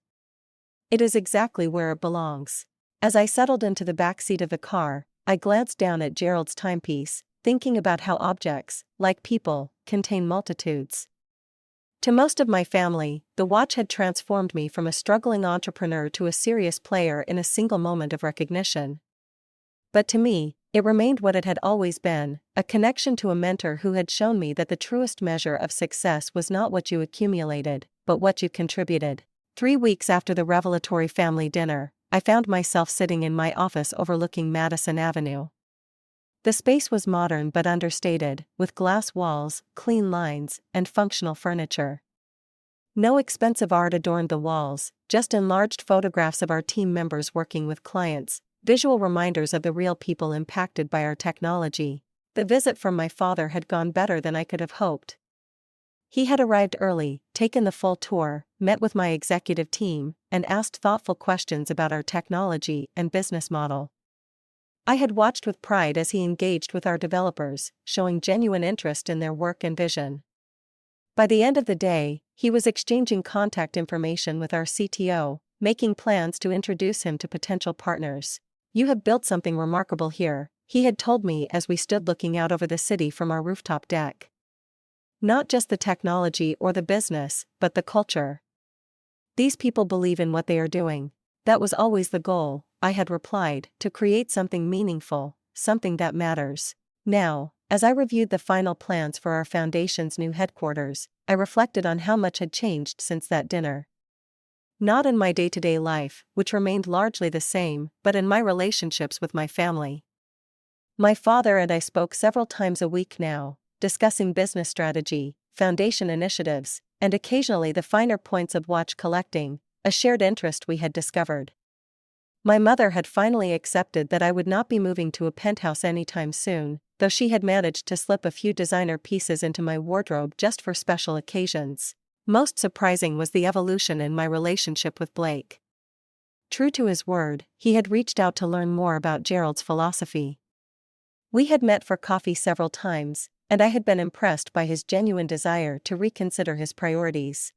It is exactly where it belongs. As I settled into the back seat of the car, I glanced down at Gerald's timepiece, thinking about how objects, like people, contain multitudes. To most of my family, the watch had transformed me from a struggling entrepreneur to a serious player in a single moment of recognition. But to me, it remained what it had always been, a connection to a mentor who had shown me that the truest measure of success was not what you accumulated, but what you contributed. 3 weeks after the revelatory family dinner, I found myself sitting in my office overlooking Madison Avenue. The space was modern but understated, with glass walls, clean lines, and functional furniture. No expensive art adorned the walls, just enlarged photographs of our team members working with clients, visual reminders of the real people impacted by our technology. The visit from my father had gone better than I could have hoped. He had arrived early, taken the full tour, met with my executive team, and asked thoughtful questions about our technology and business model. I had watched with pride as he engaged with our developers, showing genuine interest in their work and vision. By the end of the day, he was exchanging contact information with our CTO, making plans to introduce him to potential partners. You have built something remarkable here, he had told me as we stood looking out over the city from our rooftop deck. Not just the technology or the business, but the culture. These people believe in what they are doing. That was always the goal, I had replied, to create something meaningful, something that matters. Now, as I reviewed the final plans for our foundation's new headquarters, I reflected on how much had changed since that dinner. Not in my day-to-day life, which remained largely the same, but in my relationships with my family. My father and I spoke several times a week now, discussing business strategy, foundation initiatives, and occasionally the finer points of watch collecting, a shared interest we had discovered. My mother had finally accepted that I would not be moving to a penthouse anytime soon, though she had managed to slip a few designer pieces into my wardrobe just for special occasions. Most surprising was the evolution in my relationship with Blake. True to his word, he had reached out to learn more about Gerald's philosophy. We had met for coffee several times, and I had been impressed by his genuine desire to reconsider his priorities.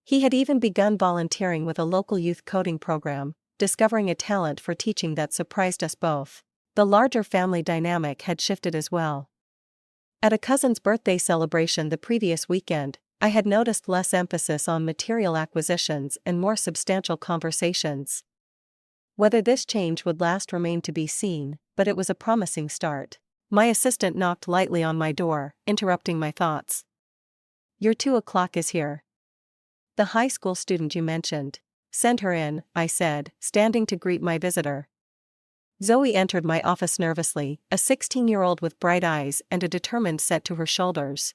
He had even begun volunteering with a local youth coding program, discovering a talent for teaching that surprised us both. The larger family dynamic had shifted as well. At a cousin's birthday celebration the previous weekend, I had noticed less emphasis on material acquisitions and more substantial conversations. Whether this change would last remained to be seen, but it was a promising start. My assistant knocked lightly on my door, interrupting my thoughts. Your 2 o'clock is here. The high school student you mentioned. Send her in, I said, standing to greet my visitor. Zoe entered my office nervously, a 16-year-old with bright eyes and a determined set to her shoulders.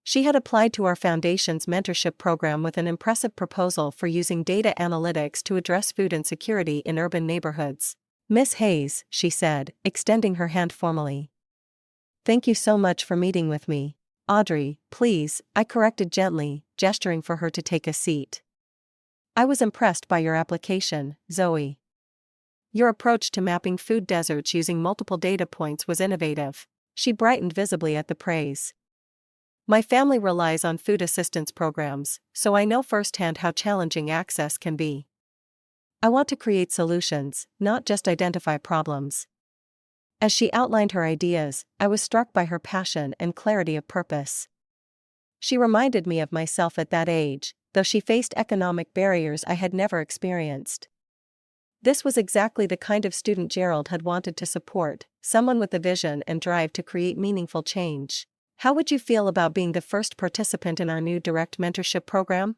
She had applied to our foundation's mentorship program with an impressive proposal for using data analytics to address food insecurity in urban neighborhoods. Miss Hayes, she said, extending her hand formally. Thank you so much for meeting with me. Audrey, please, I corrected gently, gesturing for her to take a seat. I was impressed by your application, Zoe. Your approach to mapping food deserts using multiple data points was innovative. She brightened visibly at the praise. My family relies on food assistance programs, so I know firsthand how challenging access can be. I want to create solutions, not just identify problems. As she outlined her ideas, I was struck by her passion and clarity of purpose. She reminded me of myself at that age, though she faced economic barriers I had never experienced. This was exactly the kind of student Gerald had wanted to support, someone with the vision and drive to create meaningful change. How would you feel about being the first participant in our new direct mentorship program?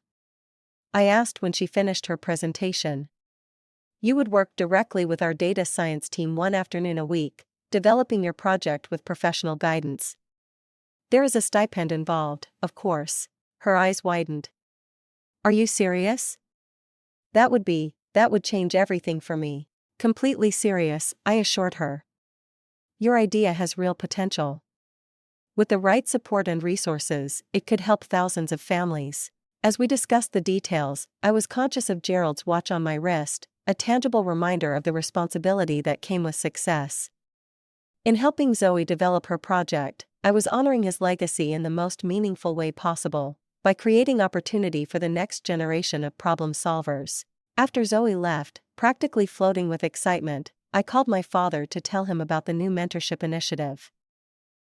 I asked when she finished her presentation. You would work directly with our data science team one afternoon a week, developing your project with professional guidance. There is a stipend involved, of course. Her eyes widened. Are you serious? That would change everything for me. Completely serious, I assured her. Your idea has real potential. With the right support and resources, it could help thousands of families. As we discussed the details, I was conscious of Gerald's watch on my wrist, a tangible reminder of the responsibility that came with success. In helping Zoe develop her project, I was honoring his legacy in the most meaningful way possible, by creating opportunity for the next generation of problem solvers. After Zoe left, practically floating with excitement, I called my father to tell him about the new mentorship initiative.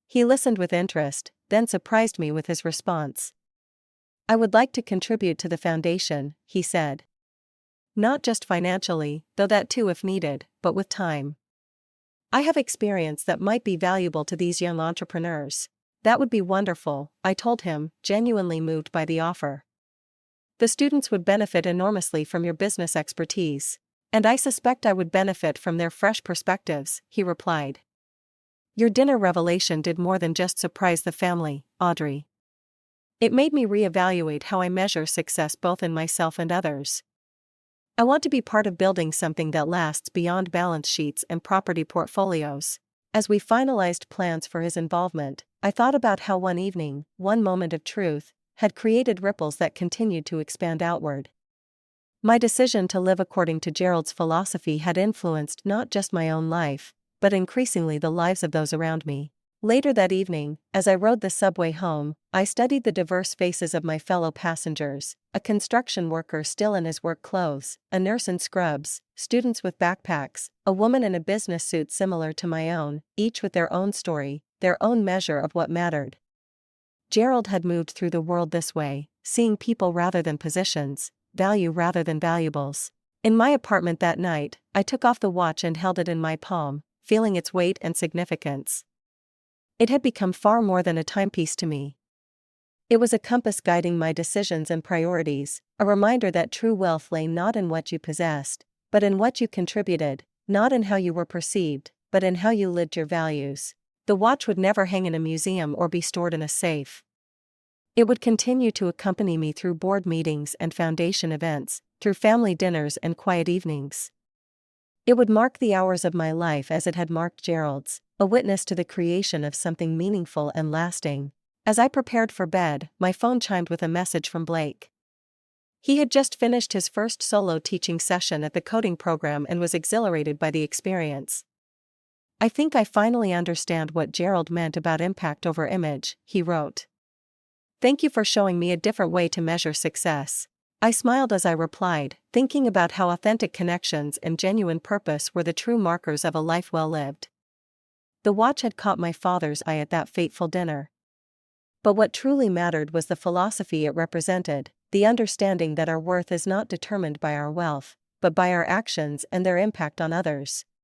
He listened with interest, then surprised me with his response. "I would like to contribute to the foundation," he said. "Not just financially, though that too if needed, but with time. I have experience that might be valuable to these young entrepreneurs." "That would be wonderful," I told him, genuinely moved by the offer. "The students would benefit enormously from your business expertise. And I suspect I would benefit from their fresh perspectives," he replied. "Your dinner revelation did more than just surprise the family, Audrey. It made me reevaluate how I measure success both in myself and others. I want to be part of building something that lasts beyond balance sheets and property portfolios." As we finalized plans for his involvement, I thought about how one evening, one moment of truth, had created ripples that continued to expand outward. My decision to live according to Gerald's philosophy had influenced not just my own life, but increasingly the lives of those around me. Later that evening, as I rode the subway home, I studied the diverse faces of my fellow passengers: a construction worker still in his work clothes, a nurse in scrubs, students with backpacks, a woman in a business suit similar to my own, each with their own story, their own measure of what mattered. Gerald had moved through the world this way, seeing people rather than positions, value rather than valuables. In my apartment that night, I took off the watch and held it in my palm, feeling its weight and significance. It had become far more than a timepiece to me. It was a compass guiding my decisions and priorities, a reminder that true wealth lay not in what you possessed, but in what you contributed, not in how you were perceived, but in how you lived your values. The watch would never hang in a museum or be stored in a safe. It would continue to accompany me through board meetings and foundation events, through family dinners and quiet evenings. It would mark the hours of my life as it had marked Gerald's, a witness to the creation of something meaningful and lasting. As I prepared for bed, my phone chimed with a message from Blake. He had just finished his first solo teaching session at the coding program and was exhilarated by the experience. "I think I finally understand what Gerald meant about impact over image," he wrote. "Thank you for showing me a different way to measure success." I smiled as I replied, thinking about how authentic connections and genuine purpose were the true markers of a life well lived. The watch had caught my father's eye at that fateful dinner. But what truly mattered was the philosophy it represented, the understanding that our worth is not determined by our wealth, but by our actions and their impact on others.